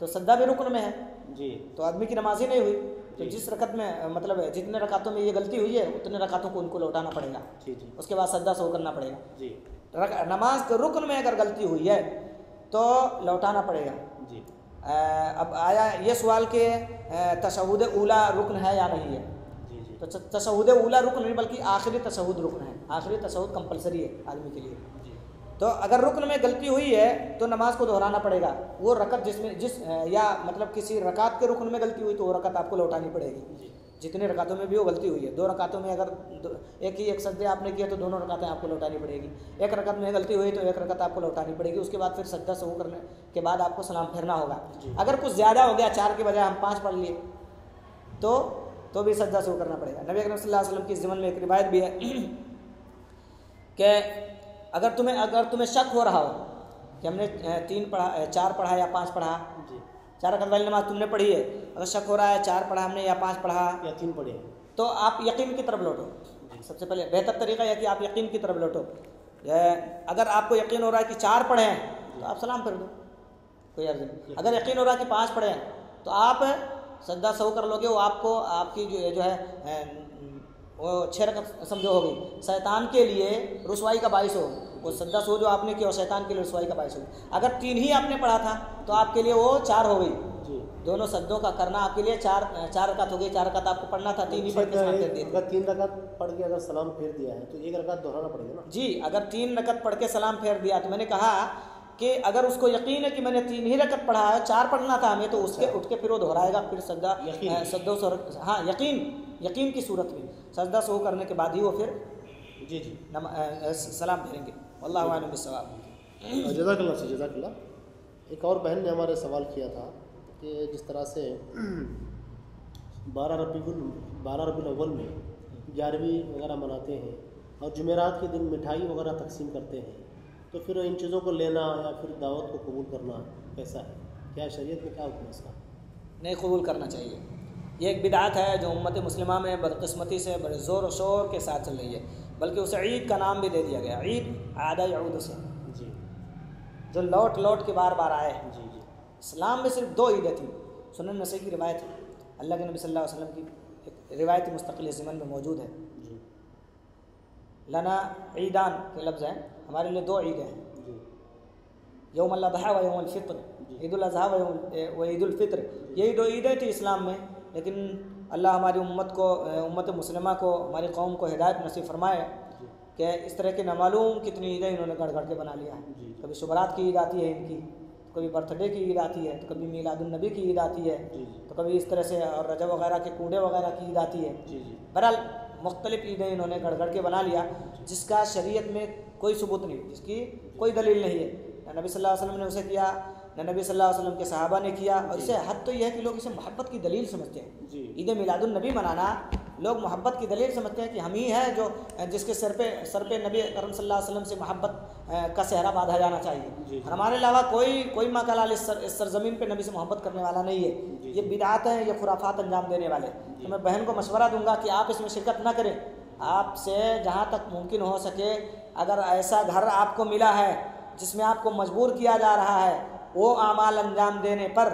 तो सजदा भी रुकन में है जी तो आदमी की नमाज ही नहीं हुई। तो जी। जिस रकत में मतलब जितने रकातों में ये गलती हुई है उतने रकातों को उनको लौटाना पड़ेगा, जी जी उसके बाद सजदा सो करना पड़ेगा। जी नमाज के रुकन में अगर गलती हुई है तो लौटाना पड़ेगा। जी अब आया ये सवाल कि तशहुद ऊला रुकन है या नहीं है, जी जी तो तशहुद ऊला रुकन नहीं बल्कि आखिरी तशहुद रुकन है, आखिरी तशहुद कंपलसरी है आदमी के लिए। जी तो अगर रुकन में गलती हुई है तो नमाज को दोहराना पड़ेगा। वो रकत या मतलब किसी रकात के रुकन में गलती हुई तो वो रकत आपको लौटानी पड़ेगी, जी जितने रकातों में भी वो गलती हुई है। 2 रकातों में अगर एक सजदे आपने किया तो दोनों रकातें आपको लौटानी पड़ेगी। 1 रकत में गलती हुई तो 1 रकत आपको लौटानी पड़ेगी, उसके बाद फिर सजदा सहू करने के बाद आपको सलाम फेरना होगा। अगर कुछ ज़्यादा हो गया, 4 के बजाय हम 5 पढ़ लिए तो भी सजदा सहू करना पड़ेगा। नबी अकरम सल्लल्लाहु अलैहि वसल्लम की ज़िमन में एक रिवायत भी है कि अगर तुम्हें शक हो रहा हो कि हमने 4 पढ़ा या 5 पढ़ा, जी 4 रकत वाली नमाज तुमने पढ़ी है, अगर शक हो रहा है 4 पढ़ा हमने या 5 पढ़ा या 3 पढ़े तो आप यकीन की तरफ लौटो। सबसे पहले बेहतर तरीका यह कि आप यकीन की तरफ लौटो। अगर आपको यकीन हो रहा है कि 4 पढ़े हैं तो आप सलाम फेर दो, कोई अर्ज नहीं। अगर यकीन हो रहा है कि 5 पढ़े हैं तो आप सजदा सहू कर लोगे, वो आपको आपकी जो है वो 6 रकत समझो हो गई, शैतान के लिए रुसवाई का बाइस हो। वो सजदा सहू जो आपने किया शैतान के लिए रुसवाई का बाइस हो। अगर 3 ही आपने पढ़ा था तो आपके लिए वो 4 हो गई। जी दोनों सजदों का करना आपके लिए 4 रकत हो गई। 4 रकत आपको पढ़ना था, 3 ही पढ़ के सलाम फेर दिए। अगर 3 रकात पढ़ के अगर सलाम फेर दिया है तो 1 रकात दोहराना पड़ेगा ना जी। अगर 3 रकत पढ़ के सलाम फेर दिया तो मैंने कहा कि अगर उसको यकीन है कि मैंने 3 ही रकत पढ़ा है, 4 पढ़ना था हमें, तो उसके उठ के फिर वो दोहराएगा, फिर सजदा हाँ यकीन की सूरत में सजदा सहू करने के बाद ही वो फिर जी जी सलाम फेरेंगे। अल्लाहु आलम बिस्सवाब। जज़ाकल्लाह से जज़ाकल्लाह। एक और बहन ने हमारे सवाल किया था कि जिस तरह से 12 रबीउल अव्वल में 11वीं वगैरह मनाते हैं और जुमेरात के दिन मिठाई वगैरह तकसीम करते हैं, तो फिर इन चीज़ों को लेना या फिर दावत को कबूल करना कैसा है, क्या शरीयत में क्या हुक्म है इसका? नहीं कबूल करना चाहिए। ये एक बिदात है जो उम्मत मुस्लिमा में बदकिस्मती से बड़े ज़ोर और शोर के साथ चल रही है, बल्कि उसे ईद का नाम भी दे दिया गया। ईद आदा यऊद से जी जो लौट के बार बार आए। जी जी इस्लाम में सिर्फ 2 ईदें थी। सुनन नसई की रिवायत है, अल्लाह के नबी सल्लल्लाहु अलैहि वसल्लम की एक रिवायत मुस्तकिल ज़िमन में मौजूद है। जी लना ईदान के लफ्ज़ हैं, हमारे लिए 2 ईदें हैं, जी यौम अल-अज़हा व यौम अल-फ़ित्र, ईद उल-अज़हा व ईद उल-फ़ित्र। यही 2 ईदें थी इस्लाम में, लेकिन अल्लाह हमारी उम्मत मुस्लिमा को, हमारी कौम को हिदायत नसीब फरमाए कि इस तरह के नामालूम कितनी ईदें इन्होंने गढ़ के बना लिया है। कभी शुबरात की ईद आती है इनकी, तो कभी बर्थडे की ईद आती है, तो कभी मीलादुन नबी की ईद आती है, तो कभी इस तरह से और रजब वगैरह के कूड़े वगैरह की ईद आती है। बहरहाल मुख्तलिफ ईदें इन्होंने गढ़ के बना लिया जिसका शरीयत में कोई सबूत नहीं, जिसकी कोई दलील नहीं है। न नबी सल्लल्लाहु अलैहि वसल्लम ने उसे किया, न नबी सल्लल्लाहु अलैहि वसल्लम के सहाबा ने किया। और इससे हद तो यह है कि लोग इसे मोहब्बत की दलील समझते हैं। ईद मिलादुन नबी मनाना लोग मोहब्बत की दलील समझते हैं कि हम ही हैं जो जिसके सर पे नबी करम सल्लल्लाहु अलैहि वसल्लम से मोहब्बत का सेहरा बांधा जाना चाहिए। हमारे अलावा कोई माकालाल इस सरजमीन पे नबी से मोहब्बत करने वाला नहीं है। ये बिदात है, ये खुराफात अंजाम देने वाले। तो मैं बहन को मशवरा दूंगा कि आप इसमें शिरकत ना करें। आपसे जहाँ तक मुमकिन हो सके, अगर ऐसा घर आपको मिला है जिसमें आपको मजबूर किया जा रहा है, वो आमाल अंजाम देने पर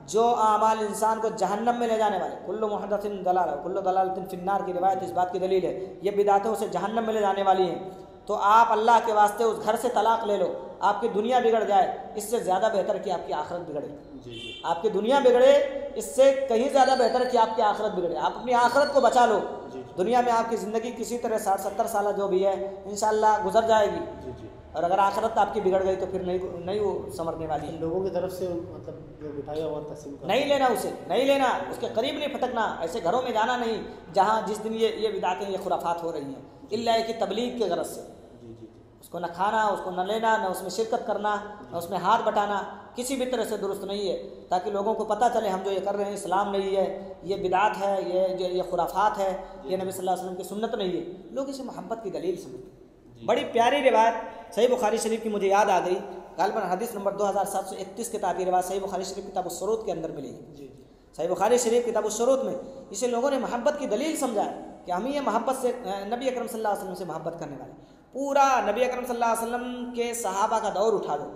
जो आमाल इंसान को जहन्नम में ले जाने वाले, कुल्लु मुहद्दसिन दलाला कुल्लु दलालतिन फिन्नार की रिवायत इस बात की दलील है। ये बिदातें उसे जहन्नम में ले जाने वाली हैं। तो आप अल्लाह के वास्ते उस घर से तलाक ले लो, आपकी दुनिया बिगड़ जाए, इससे ज़्यादा बेहतर कि आपकी आखिरत बिगड़े। आपकी दुनिया बिगड़े, इससे कहीं ज़्यादा बेहतर कि आपकी आखिरत बिगड़े। आप अपनी आखिरत को बचा लो। दुनिया में आपकी ज़िंदगी किसी तरह 60-70 साल जो भी है इंशाअल्लाह गुजर जाएगी, और अगर आखिरत आपकी बिगड़ गई तो फिर नहीं वो संवरने वाली है। लोगों की तरफ से मतलब जो मिठाई और तकसीम नहीं लेना, उसे नहीं लेना, उसके करीब नहीं फटकना, ऐसे घरों में जाना नहीं जहाँ जिस दिन ये बिदातें, ये खुराफात हो रही हैं, इल्ला कि तबलीग के गरज से। उसको न खाना, उसको न लेना, न उसमें शिरकत करना, न उसमें हाथ बटाना किसी भी तरह से दुरुस्त नहीं है, ताकि लोगों को पता चले हम जो ये कर रहे हैं इस्लाम नहीं है, ये बिदात है, ये खुराफात है, ये नबी सल्लल्लाहु अलैहि वसल्लम की सुन्नत नहीं है। लोग इसे मोहब्बत की दलील समझते। बड़ी प्यारी रिवायत सही बुखारी शरीफ की मुझे याद आ गई, गालिबन हदीस नंबर 2731 के ताबी रिवायत सही बुखारी शरीफ किताब उस-शुरूत के अंदर मिली है। सही बुखारी शरीफ किताब उस-शुरूत में इसे लोगों ने मोहब्बत की दलील समझा कि हम ये मोहब्बत से नबी अकरम सल्लल्लाहु अलैहि वसल्लम से मोहब्बत करने वाले। पूरा नबी अकरम सल्लल्लाहु अलैहि वसल्लम के सहाबा का दौर उठा दो,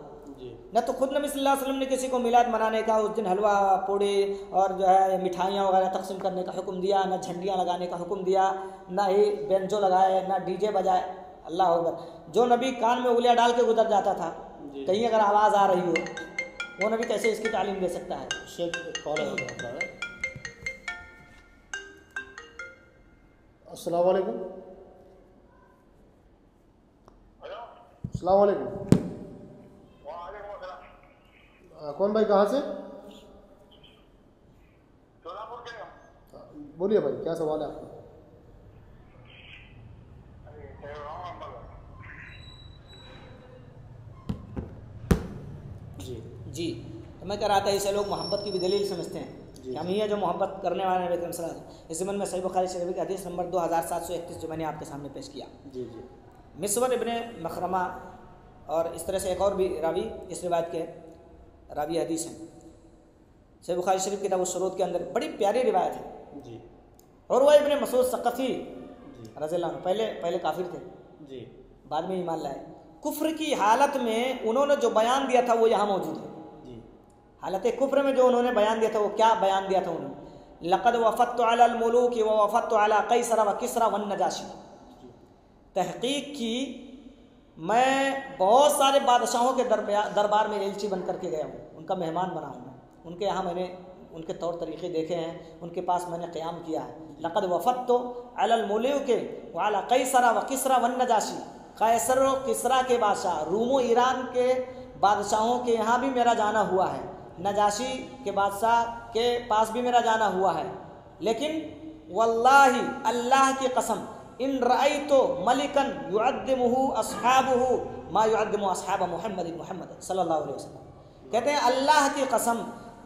न तो खुद नबी सल्लल्लाहु अलैहि वसल्लम ने किसी को मिलाद मनाने का, उस दिन हलवा पूड़ी और जो है मिठाइयाँ वगैरह तकसीम करने का हुक्म दिया, न झंडियाँ लगाने का हुक्म दिया, न ही बेंजो लगाए, न डीजे बजाए। अल्लाह अकबर। जो नबी कान में उंगलियाँ डाल के गुजर जाता था, कहीं अगर आवाज़ आ रही हो, वो नबी कैसे इसकी तालीम दे सकता है? अस्सलाम वालेकुम। अस्सलाम वालेकुम। कौन भाई, कहाँ से? बोलिए भाई, क्या सवाल है आपका? जी, तो मैं कह रहा था इसे लोग मोहब्बत की भी दलील समझते हैं कि हम ये जो मोहब्बत करने वाले हैं इस ज़मन में सही बुखारी शरीफ की हदीस नंबर 2731 जो मैंने आपके सामने पेश किया। जी जी। मिस्वर इब्ने मखरमा और इस तरह से एक और भी रावी इस रिवायत के रावी हदीस हैं, सही बुखारी शरीफ किताब उस-शुरूत के अंदर बड़ी प्यारी रिवायत है जी। और वह इब्ने मसूद सक़फ़ी रज़ियल्लाहु अन्हु पहले काफिर थे जी, बाद में ईमान लाए। कुफ्र की हालत में उन्होंने जो बयान दिया था वो यहाँ मौजूद है जी। हालत कुफ्र में जो उन्होंने बयान दिया था, वो क्या बयान दिया था उन्होंने? लक़द वफ़त्तु अलल मुलूक व वफ़त्तु अला कैसर व किस्रा वन नजाशी। तहक़ीक़ की मैं बहुत सारे बादशाहों के दरबार में एलची बन करके गया हूँ, उनका मेहमान बना हूँ मैं, उनके यहाँ मैंने उनके तौर तरीक़े देखे हैं, उनके पास मैंने क़याम किया है। लक़द वफ़त्तु अलल मुलूक व अला कैसर व किस्रा वन नजाशी। कैसर व किस्रा के बादशाह, रूम ईरान के बादशाहों के यहाँ भी मेरा जाना हुआ है, नजाशी के बादशाह के पास भी मेरा जाना हुआ है। लेकिन वल्लाही, अल्लाह की कसम, इन रअयतु मलिकन युअद्दिमुहु अस्हाबुहु मा युअद्दिमु अस्हाब मुहम्मद सल्लल्लाहु अलैहि वसल्लम। कहते हैं अल्लाह की कसम,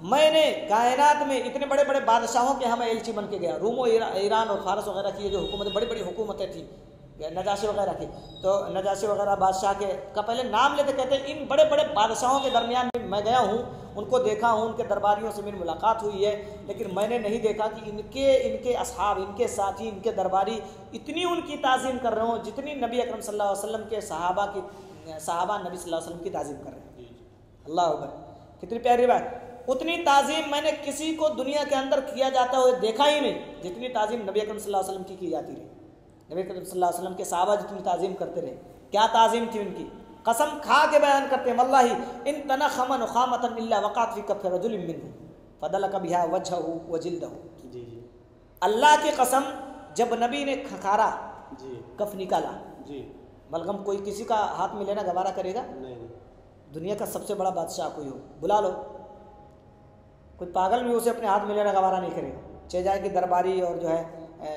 मैंने कायनात में इतने बड़े बड़े बादशाहों के यहाँ एलची बन के गया। रूम ईरान और फारस वगैरह की जो हुकूमत, बड़ी बड़ी हुकूमतें थी नजाशी वगैरह की, तो नजाशी वगैरह बादशाह के का पहले नाम लेते, कहते हैं इन बड़े बड़े बादशाहों के दरमियान मैं गया हूँ, उनको देखा हूँ, उनके दरबारियों से मेरी मुलाकात हुई है, लेकिन मैंने नहीं देखा कि इनके असहाब, इनके साथी, इनके दरबारी इतनी उनकी ताज़ीम कर रहे हो जितनी नबी अकरम सल्लल्लाहु अलैहि वसल्लम के सहाबा नबी सल्लल्लाहु अलैहि वसल्लम की ताज़ीम कर रहे हैं। अल्लाह अकबर, कितनी प्यारी बात। उतनी ताज़ीम मैंने किसी को दुनिया के अंदर किया जाता हुआ देखा ही नहीं जितनी ताज़ीम नबी अकरम सल्लल्लाहु अलैहि वसल्लम की जाती रही। नबी अकरम सल्लल्लाहु अलैहि वसल्लम के सहाबा जितनी ताज़ीम करते रहे, क्या ताज़ीम थी उनकी, कसम खा के बयान करते हैं, वल्लाही इन तनखमन खामतन इल्ला वक़अत फी कफ़ रजुलिन मिनहुम फदलक बिहा वजहहु व जिल्दहु। जी जी, अल्लाह की कसम, जब नबी ने खखारा जी, कफ निकाला जी, बलगम कोई किसी का हाथ में लेना गवारा करेगा? नहीं। दुनिया का सबसे बड़ा बादशाह कोई हो, बुला लो, कोई पागल भी उसे अपने हाथ में लेना गवारा नहीं करेगा, चाहे जाए कि दरबारी और जो है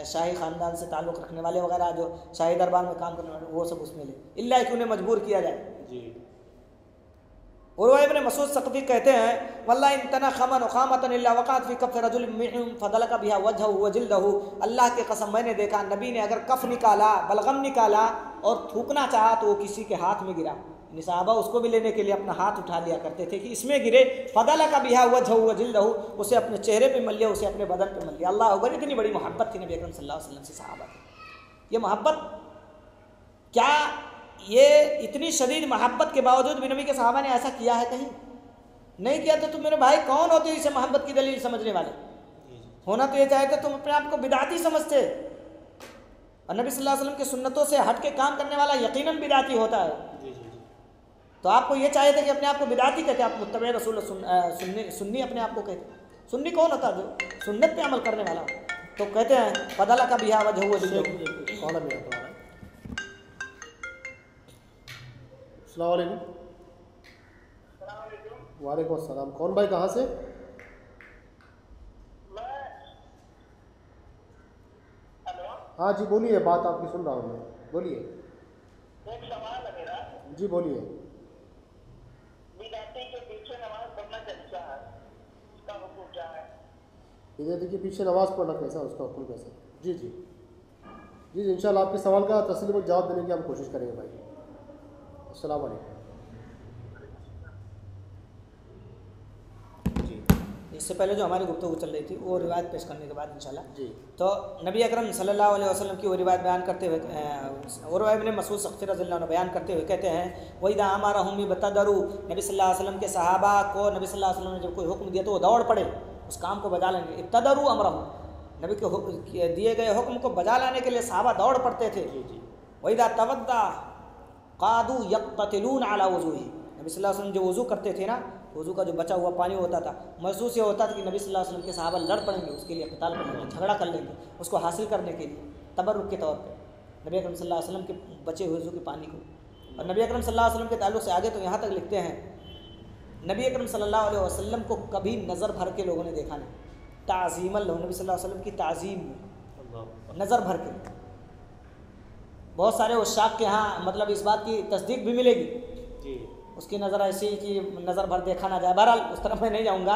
शाही ख़ानदान से ताल्लुक़ रखने वाले वगैरह, जो शाही दरबार में काम करने वाले, वो सब उसमें ले, इल्ला कि उन्हें मजबूर किया जाए जी। और वह इब्ने मसूद सक़फ़ी कहते हैं, वल्लाहि इन तनखमन खामतन इल्ला वक़अत फी कफ़ रजुलिन मिनहुम फदलक बिहा वजहहु व जिल्दहु। अल्लाह की कसम, मैंने देखा नबी ने अगर कफ़ निकाला, बलगम निकाला और थूकना चाहा तो वो किसी के हाथ में गिरा। सहाबा उसको भी लेने के लिए अपना हाथ उठा लिया करते थे कि इसमें गिरे, फदलक बिहा वजहहु व जिल्दहु, उसे अपने चेहरे पे मल लिया, उसे अपने बदन पे मल लिया। अल्लाह अकबर, इतनी बड़ी मोहब्बत थी नबी अकरम सल्लल्लाहु अलैहि वसल्लम से सहाबा की। ये मोहब्बत, क्या ये इतनी शदीद मोहब्बत के बावजूद भी नबी के सहाबा ने ऐसा किया है? कहीं नहीं किया। तो तुम मेरे भाई कौन होते इसे मोहब्बत की दलील समझने वाले? होना तो ये चाहते तुम अपने आप को बिदाती समझते, और नबी सल्लल्लाहु अलैहि वसल्लम की सुन्नतों से हट के काम करने वाला यकीनन बिदाती होता है। तो आपको ये चाहिए थे कि अपने आप को बिदाती कहते, आप मुत्तबे रसूल सुन्नी अपने आप को कहते। सुन्नी कौन होता है? जो सुन्नत पे अमल करने वाला। तो कहते हैं फदलक बिहा वजहहु व जिल्दहु। अस्सलाम वालेकुम। वालेकुम अस्सलाम। कौन भाई, कहाँ से? हाँ जी बोलिए, बात आपकी सुन रहा हूँ मैं, बोलिए। एक सवाल है मेरा। जी बोलिए। विद्यार्थी के पीछे नमाज पढ़ना कैसा है, उसका हुक्म क्या है? विद्यार्थी के पीछे नमाज़ पढ़ना कैसा, उसका हुक्म कैसा? जी जी जी जी, इंशाल्लाह आपके सवाल का तसल्लीबख्श जवाब देने की हम कोशिश करेंगे भाई। अस्सलाम वालेकुम। जी इससे पहले जो हमारी गुफ्तगू चल रही थी वो रिवायत पेश करने के बाद इंशाल्लाह जी तो नबी अकरम सल्लल्लाहु अलैहि वसल्लम की वो रिवायत बयान करते हुए उरवा इब्न मसूद सख्ती रज़ियल्लाहु अन्हु बयान करते हुए कहते हैं वइदा अमरहुम बितदरु, नबी सल्लल्लाहु अलैहि वसल्लम के सहाबा को नबी सल्लल्लाहु अलैहि वसल्लम ने जब कोई हुक्म दिया तो वो दौड़ पड़े, उस काम को बजा लेंगे। इब्तदरु अमरहुम, नबी के दिए गए हुक्म को बजा लाने के लिए सहाबा दौड़ पड़ते थे। वइदा तवद्दा कादू यक्ततिलून अला वज़ूही, नबी सल्लल्लाहु अलैहि वसल्लम जो वज़ू करते थे ना, वज़ू का जो बचा हुआ पानी होता था, महसूस ये होता था कि नबी सल्लल्लाहु अलैहि वसल्लम के सहाबा लड़ पड़ेंगे, उसके लिए क़िताल कर लेंगे, झगड़ा कर लेंगे, उसको हासिल करने के लिए तबर्रुक के तौर पे नबी अकरम सल्लल्लाहु अलैहि वसल्लम के बचे हुए वज़ू के पानी को। और नबी अकरम सल्लल्लाहु अलैहि वसल्लम के ताल्लुक़ से आगे तो यहाँ तक लिखते हैं नबी अकरम सल्लल्लाहु अलैहि वसल्लम को कभी नज़र भर के लोगों ने देखा नहीं, ताज़ीमल लो, नबी सल्लल्लाहु अलैहि वसल्लम की ताज़ीम में नज़र भर के। बहुत सारे उशाक के यहाँ मतलब इस बात की तस्दीक भी मिलेगी जी उसकी नज़र ऐसी कि नज़र भर देखा ना जाए। बहरहाल उस तरफ मैं नहीं जाऊँगा।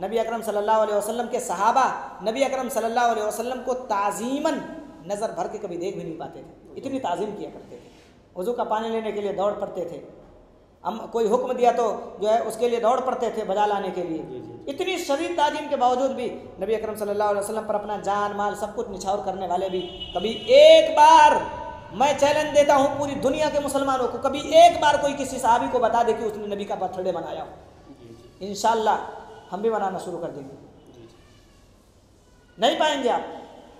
नबी अकरम सल्लल्लाहु अलैहि वसल्लम के सहाबा नबी अकरम सल्लल्लाहु अलैहि वसल्लम को ताज़ीमन नज़र भर के कभी देख भी नहीं पाते थे, इतनी ताज़ीम किया करते थे। वज़ू का पानी लेने के लिए दौड़ पड़ते थे, हम कोई हुक्म दिया तो जो है उसके लिए दौड़ पड़ते थे बजा लाने के लिए। इतनी शदीद ताज़ीम के बावजूद भी नबी अकरम सल्लल्लाहु अलैहि वसल्लम पर अपना जान माल सब कुछ निछावर करने वाले भी कभी एक बार, मैं चैलेंज देता हूँ पूरी दुनिया के मुसलमानों को, कभी एक बार कोई किसी सहाबी को बता दे कि उसने नबी का बर्थडे मनाया हो, इंशाअल्लाह हम भी मनाना शुरू कर देंगे। नहीं पाएंगे आप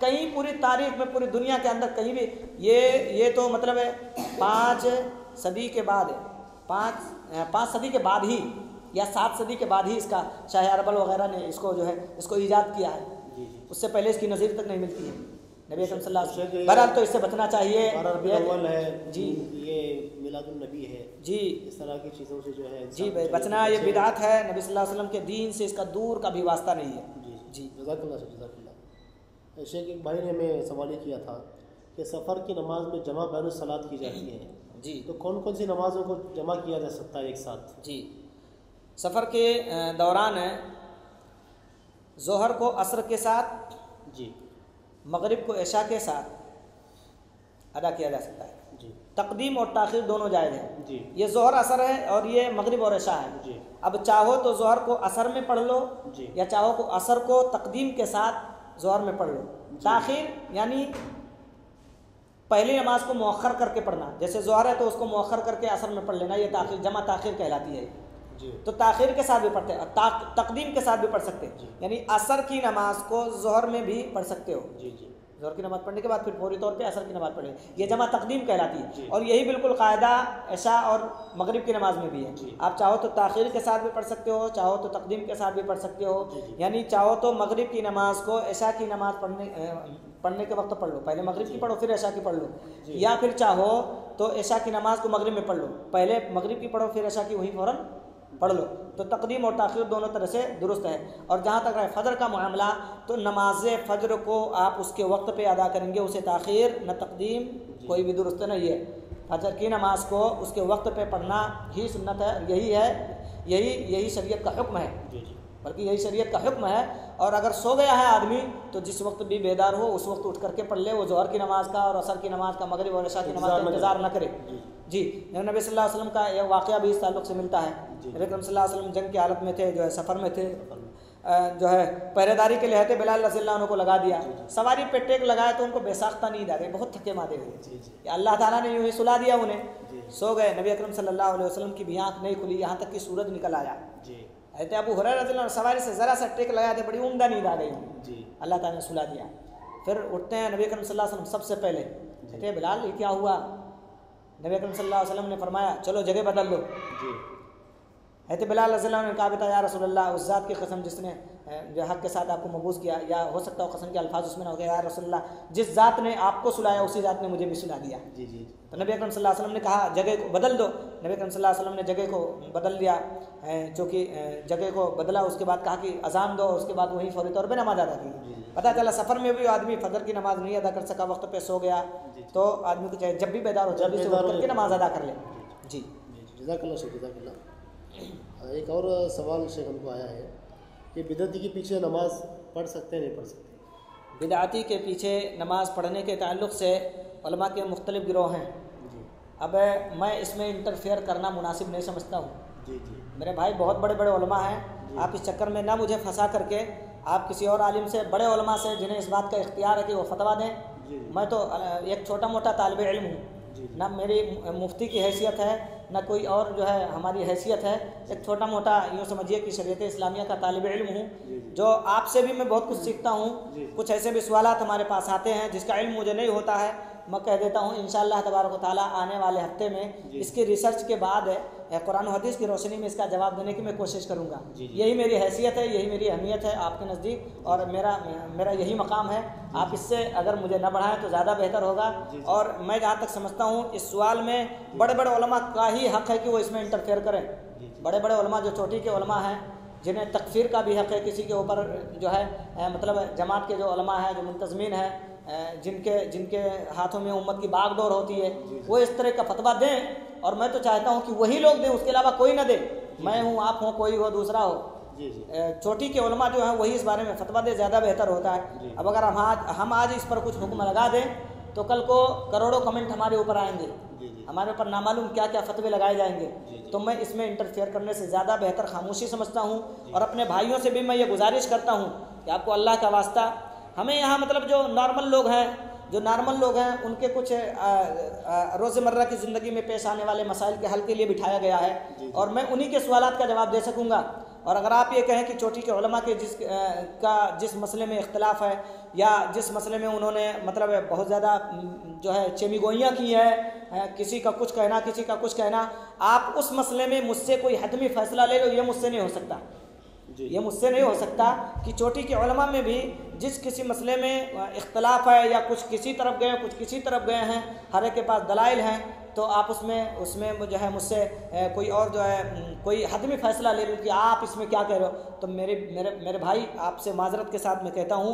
कहीं पूरी तारीख में, पूरी दुनिया के अंदर कहीं भी। ये तो मतलब है 5 सदी के बाद है, 5 सदी के बाद ही या 7 सदी के बाद ही इसका शाह अरबल वगैरह ने इसको जो है इसको ईजाद किया है, उससे पहले इसकी नज़ीर तक नहीं मिलती है। नबी अकरम सल्लल्लाहु अलैहि वसल्लम बहरहाल तो इससे बचना चाहिए। अव्वल है जी, ये मिलादुन नबी है जी, इस तरह की चीज़ों से जो है जी भाई बचना, ये बिदात है, नबी सल्लल्लाहु अलैहि वसल्लम के दीन से इसका दूर का भी वास्ता नहीं है। जी जी जज़ाकल्लाह जज़ाकल्लाह। शेख एक भाई ने हमें सवाल किया था कि सफ़र की नमाज में जमा बैनुस सलात की जाती है जी, तो कौन कौन सी नमाज़ों को जमा किया जा सकता है एक साथ? जी सफ़र के दौरान ज़ोहर को असर के साथ, जी मगरिब को इशा के साथ अदा किया जा सकता है। जी तकदीम और ताख़ीर दोनों जायज़ है। जी ये ज़ोहर असर है और ये मगरिब और इशा है। जी अब चाहो तो ज़ोहर को असर में पढ़ लो जी या चाहो को असर को तकदीम के साथ ज़ोहर में पढ़ लो। ताख़ीर यानी पहली नमाज को मुअख्खर करके पढ़ना, जैसे ज़ोहर है तो उसको मुअख्खर करके असर में पढ़ लेना, ये ताख़ीर जमा ताख़ीर कहलाती है। जी तो ताख़ीर के साथ भी पढ़ते हैं, तकदीम के साथ भी पढ़ सकते हैं, यानी असर की नमाज को ज़ोहर में भी पढ़ सकते हो। जी जी ज़ोहर की नमाज़ पढ़ने के बाद फिर फौरी तौर पे असर की नमाज़ पढ़े, ये जमा तकदीम कहलाती जी। है। और यही बिल्कुल कायदा इशा और मगरिब की नमाज में भी है। जी। आप चाहो तो ताख़ीर के साथ भी पढ़ सकते हो, चाहो तो तकदीम के साथ भी पढ़ सकते हो। जी, जी। यानी चाहो तो मगरिब की नमाज को इशा की नमाज पढ़ने के वक्त पढ़ लो, पहले मगरिब की पढ़ो फिर इशा की पढ़ लो, या फिर चाहो तो इशा की नमाज को मगरिब में पढ़ लो, पहले मगरिब की पढ़ो फिर इशा की वहीं फ़ौरन पढ़ लो। तो तकदीम और ताख़ीर दोनों तरह से दुरुस्त है। और जहाँ तक है फ़जर का मामला, तो नमाज फ़जर को आप उसके वक्त पे अदा करेंगे, उसे ताख़ीर न तकदीम कोई भी दुरुस्त नहीं है। फ़जर की नमाज को उसके वक्त पे पढ़ना ही सुन्नत है, यही शरीयत का हुक्म है, बल्कि यही शरीयत का हुक्म है। और अगर सो गया है आदमी तो जिस वक्त भी बेदार हो उस वक्त उठ करके पढ़ ले, वो ज़ोहर की नमाज का और असर की नमाज का, मगरिब और इशा की नमाज का इंतज़ार न करे। जी, नबी सल्लल्लाहु अलैहि वसल्लम का यह वाक़या भी इस ताल्लुक़ से मिलता है। नबी अकरम सल्लल्लाहु अलैहि वसल्लम जंग की हालत में थे, जो है सफ़र में थे, जो है पहरेदारी के लिए थे, बिलाल रज़ियल्लाहु अन्हु को लगा दिया, सवारी पे टेक लगाया तो उनको बेसाख्ता नींद आ गई, बहुत थके मादे हुए। अल्लाह ताला ने यूँ ही सुला दिया उन्हें, सो गए। नबी अकरम सल्लल्लाहु अलैहि वसल्लम की भी आँख नहीं खुली, यहाँ तक कि सूरज निकल आया। कहते अबू हुरैरा रज़ियल्लाहु अन्हु सवारी से ज़रा सा टेक लगाए थे, बड़ी उम्दा नींद आ गई जी, अल्लाह ताला ने सुला दिया। फिर उठते हैं नबी अकरम सल्लल्लाहु अलैहि वसल्लम सबसे पहले, कहते हैं बिलाल ये क्या हुआ? नबी अकरम सल्लल्लाहु अलैहि वसल्लम ने फरमाया चलो जगह बदल लो। कहते बिलाल रज़ियल्लाहु अन्हु ने कहा बेटा या रसूल अल्लाह, उस ज़ात की कसम जिसने जो हक़ के साथ आपको मबूस किया, या हो सकता है कसम के अल्फाज उसमें ना हो गया, या रसूल अल्लाह जिस ज़ात ने आपको सुलाया उसी ज़ात ने मुझे भी सुला दिया। तो नबी अकरम सल्लल्लाहु अलैहि वसल्लम ने कहा जगह को बदल दो। नबी अकरम सल्लल्लाहु अलैहि वसल्लम ने जगह को बदल दिया, चूँकि जगह को बदला, उसके बाद कहा कि अजान दो, उसके बाद वहीं फौरी तौर पर नमाज अदा की। पता चला सफ़र में भी आदमी फजर की नमाज नहीं अदा कर सका, वक्त पे सो गया, तो आदमी को चाहे जब भी बेदार हो जल्दी से उठ करके नमाज अदा कर ले। जी। जज़ाकल्लाह शेख, जज़ाकल्लाह। एक और सवाल शेख हमको आया है कि बिदअती के पीछे नमाज पढ़ सकते हैं नहीं पढ़ सकते? बिदअती के पीछे नमाज़ पढ़ने के ताल्लुक़ से उलमा के मुख्तलिफ़ गिरोह हैं। जी अब मैं इसमें इंटरफेयर करना मुनासिब नहीं समझता हूँ। जी जी मेरे भाई बहुत बड़े बड़े उलमा हैं, आप इस चक्कर में ना मुझे फंसा करके आप किसी और आलिम से, बड़े उलमा से जिन्हें इस बात का इख्तियार है कि वो फतवा दें। जी मैं तो एक छोटा मोटा तालिब इल्म हूँ, जी ना मेरी मुफ्ती की हैसियत है, ना कोई और जो है हमारी हैसियत है। एक छोटा मोटा यूँ समझिए कि शरीयत इस्लामिया का तालिब इल्म हूँ, जो आपसे भी मैं बहुत कुछ सीखता हूँ। कुछ ऐसे भी सवालात हमारे पास आते हैं जिसका इल्म मुझे नहीं होता है, मैं कह देता हूँ इंशाअल्लाह तबारक व तआला आने वाले हफ्ते में इसकी रिसर्च के बाद कुरान और हदीस की रोशनी में इसका जवाब देने की मैं कोशिश करूँगा। यही मेरी हैसियत है, यही मेरी अहमियत है आपके नज़दीक, और मेरा यही मकाम है। आप इससे अगर मुझे न बढ़ाएं तो ज़्यादा बेहतर होगा। और मैं जहाँ तक समझता हूँ इस सवाल में बड़े बड़े उलमा का ही हक़ है कि वो इसमें इंटरफेयर करें। बड़े बड़े उलमा जो चोटी के उलमा हैं, जिन्हें तकफीर का भी हक़ है किसी के ऊपर, जो है मतलब जमात के जो उलमा हैं, जो मुंतज़मीन हैं, जिनके हाथों में उम्मत की बागडोर होती है, वो इस तरह का फतवा दें। और मैं तो चाहता हूँ कि वही लोग दें, उसके अलावा कोई ना दे। मैं हूँ, आप हो, कोई हो, दूसरा हो, चोटी के उलमा जो हैं वही इस बारे में फतवा दे, ज़्यादा बेहतर होता है। अब अगर हम आज इस पर कुछ हुक्म लगा दें तो कल को करोड़ों कमेंट हमारे ऊपर आएंगे, हमारे ऊपर नामालूम क्या क्या फतवे लगाए जाएंगे। तो मैं इसमें इंटरफेयर करने से ज़्यादा बेहतर खामोशी समझता हूँ। और अपने भाइयों से भी मैं ये गुजारिश करता हूँ कि आपको अल्लाह का वास्ता, हमें यहाँ मतलब जो नॉर्मल लोग हैं उनके कुछ रोज़मर्रा की ज़िंदगी में पेश आने वाले मसाइल के हल के लिए बिठाया गया है, और मैं उन्हीं के सवालात का जवाब दे सकूँगा। और अगर आप ये कहें कि चोटी के उलमा के जिस मसले में इख्तलाफ है, या जिस मसले में उन्होंने मतलब बहुत ज़्यादा जो है चेमीगोइयाँ की है, किसी का कुछ कहना, किसी का कुछ कहना, आप उस मसले में मुझसे कोई हतमी फ़ैसला ले लो, ये मुझसे नहीं हो सकता। ये मुझसे नहीं हो सकता कि चोटी के उलमा में भी जिस किसी मसले में इख्तलाफ है, या कुछ किसी तरफ गए, कुछ किसी तरफ गए हैं, हर एक के पास दलाइल हैं, तो आप उसमें जो है मुझसे कोई और जो है कोई हतमी फ़ैसला ले लो कि आप इसमें क्या कह रहे हो। तो मेरे भाई, आपसे माजरत के साथ मैं कहता हूँ,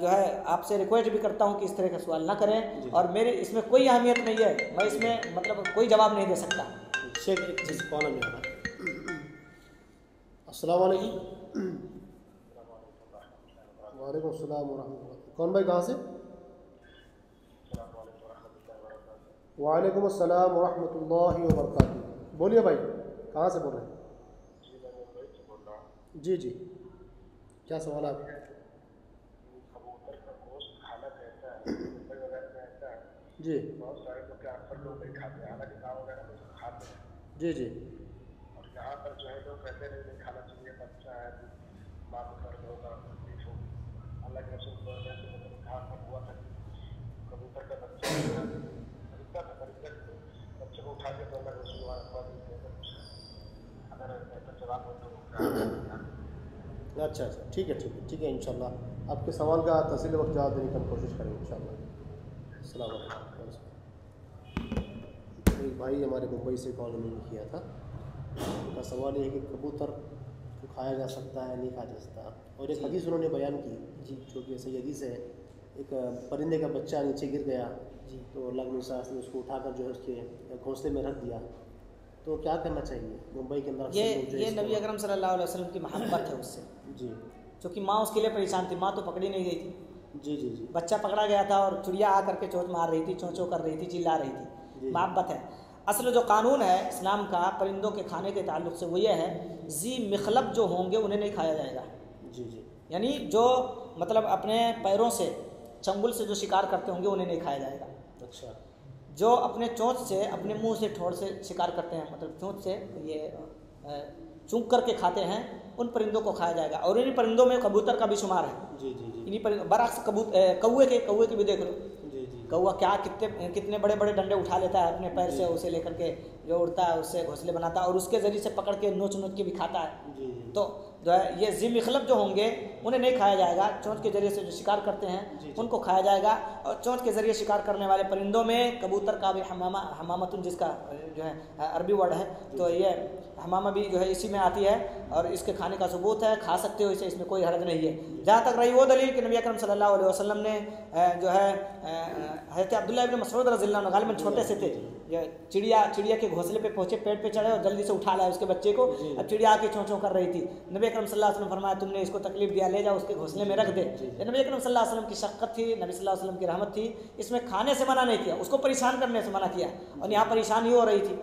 जो है आपसे रिक्वेस्ट भी करता हूँ कि इस तरह का सवाल ना करें। और मेरी इसमें कोई अहमियत नहीं है, मैं इसमें मतलब कोई जवाब नहीं दे सकता। शेख एक चीज़ कौन है? अस्सलाम वालेकुम। वालेकुम अस्सलाम वरहमतुल्लाह। कौन भाई, कहाँ से? वालेकुम अस्सलाम वरहमतुल्लाहि वबरकातुहू। बोलिए भाई, कहाँ से बोल रहे हैं? जी जी, क्या सवाल है आपका? जी जी जी यहाँ पर जो है लोग कहते नहीं खाना चाहिए, बच्चा है, माँ को दर्द होगा, तकलीफ होगी। अल्लाह के रसूल कहा पर हुआ था कबूतर का बच्चा खरीदता था, बच्चे को उठा के तो अल्लाह के रसूल अगर ऐसा जवाब हो तो अच्छा, ठीक है इंशाल्लाह आपके सवाल का तफसील वक्त जवाब देने की हम कोशिश करेंगे इंशाल्लाह। अस्सलाम वालेकुम। एक भाई हमारे मुंबई से कॉल उन्होंने किया था, उनका सवाल ये है कि कबूतर को खाया जा सकता है, नहीं खाया जा सकता। और एक हदीस उन्होंने बयान की जी, जो कि ऐसी हदीस है, एक परिंदे का बच्चा नीचे गिर गया जी, तो अल्लाह के नबी ने उसको उठाकर जो है उसके घोंसले में रख दिया। तो क्या करना चाहिए मुंबई के अंदर? ये नबी अकरम सल्लल्लाहु अलैहि वसल्लम की मोहब्बत है उससे जी, क्योंकि माँ उसके लिए परेशान थी, माँ तो पकड़ी नहीं गई थी। जी जी जी, बच्चा पकड़ा गया था और चिड़िया आकर के चोंच मार रही थी, चोंचों कर रही थी, चिल्ला रही थी। मोहब्बत है। असल जो कानून है इस्लाम का परिंदों के खाने के ताल्लुक से वो ये है, जी मिखलब जो होंगे उन्हें नहीं खाया जाएगा। जी जी, यानी जो मतलब अपने पैरों से, चंगुल से जो शिकार करते होंगे उन्हें नहीं खाया जाएगा। अच्छा, जो अपने चोंच से, अपने मुंह से, ठोड़ से शिकार करते हैं, मतलब चोंच से ये चूक करके खाते हैं, उन परिंदों को खाया जाएगा। और इन्हीं परिंदों में कबूतर का भी शुमार है। जी जी जी, इन्हीं परिंदों बरअक्स कौवे के भी देख लो। जी जी, कौवा क्या कितने बड़े बड़े डंडे उठा लेता है अपने पैर से, उसे लेकर के जो उड़ता है उससे घोंसले बनाता है, और उसके ज़रिए से पकड़ के नोच के भी खाता है। जी, तो जो है ये ज़ी मिखलब जो होंगे उन्हें नहीं खाया जाएगा। चोंच के ज़रिए से जो शिकार करते हैं उनको खाया जाएगा। और चोंच के ज़रिए शिकार करने वाले परिंदों में कबूतर का भी हमामतुन, जिसका जो है अरबी वर्ड है, तो ये हमामा भी जो है इसी में आती है, और इसके खाने का सबूत है, खा सकते हो इसे, इसमें कोई हर्ज नहीं है। जहाँ तक रही वो दलील कि नबी अकरम सल्लल्लाहु अलैहि वसल्लम ने जो है हज़रत अब्दुल्लाह इब्न मसऊद रज़ियल्लाहु अन्हु गालिबन छोटे से थे, चिड़िया के घोंसले पे पहुंचे, पेड़ पे चढ़े और जल्दी से उठा लाए उसके बच्चे को। अब चिड़िया आके चों चों कर रही थी। नबी अकरम सल्लल्लाहु अलैहि वसल्लम फरमाया तुमने इसको तकलीफ दिया, ले जाओ उसके घोंसले में रख दे। ये नबी अकरम सल्लल्लाहु अलैहि वसल्लम की शफ़क़त थी, नबी सल्लल्लाहु अलैहि वसल्लम की रहमत थी। इसमें खाने से मना नहीं किया, उसको परेशान करने से मना किया। और यहाँ परेशान ही हो रही थी,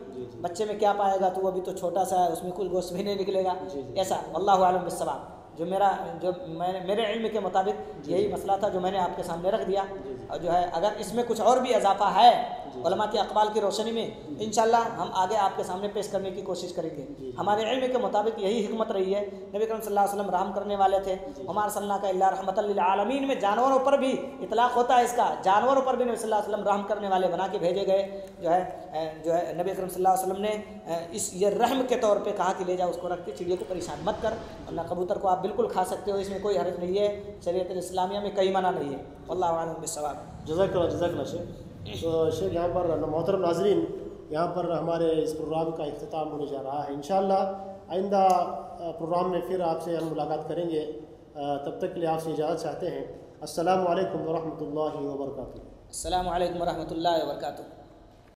बच्चे में क्या पाएगा, तो अभी तो छोटा सा है, उसमें कुछ गोश्त भी नहीं निकलेगा। ऐसा अल्लाहु आलम बिस्सवाब। मेरे इल्म के मुताबिक यही मसला था जो मैंने आपके सामने रख दिया। और जो है अगर इसमें कुछ और भी इजाफा है उलमा के अक़वाल की रोशनी में, इंशाअल्लाह हम आगे आपके सामने पेश करने की कोशिश करेंगे। हमारे इल्म के मुताबिक यही हिकमत रही है। नबी करीम सल्लल्लाहु अलैहि वसल्लम रहम करने वाले थे। वमा अर्सलनाका इल्ला रहमतल लिल आलमीन में जानवरों पर भी इतलाक़ होता है इसका, जानवरों पर भी नबी सल्लल्लाहु अलैहि वसल्लम रहम करने वाले बना के भेजे गए। जो है नबी करीम सल्लल्लाहु अलैहि वसल्लम ने ये रहम के तौर पर कहा कि ले जाओ उसको, रखते चिड़िया को परेशान मत कर। अल्लाह कबूतर को आप बिल्कुल खा सकते हो, इसमें कोई हर्ज नहीं है, शरीयत इस्लामिया में कहीं मना नहीं है। अल्लाह आलम बिस्सवाब। जज़ाकल्लाह शेख। तो शेख यहाँ पर मोहतरम नाज़रीन, यहाँ पर हमारे इस प्रोग्राम का इख्तिताम होने जा रहा है। इंशाअल्लाह आइंदा प्रोग्राम में फिर आपसे हम मुलाकात करेंगे। तब तक के लिए आपसे इजाज़त चाहते हैं। अस्सलामु अलैकुम वरहमतुल्लाहि वबरकातुहू। अस्सलामु अलैकुम वरहमतुल्लाहि वबरकातुहू।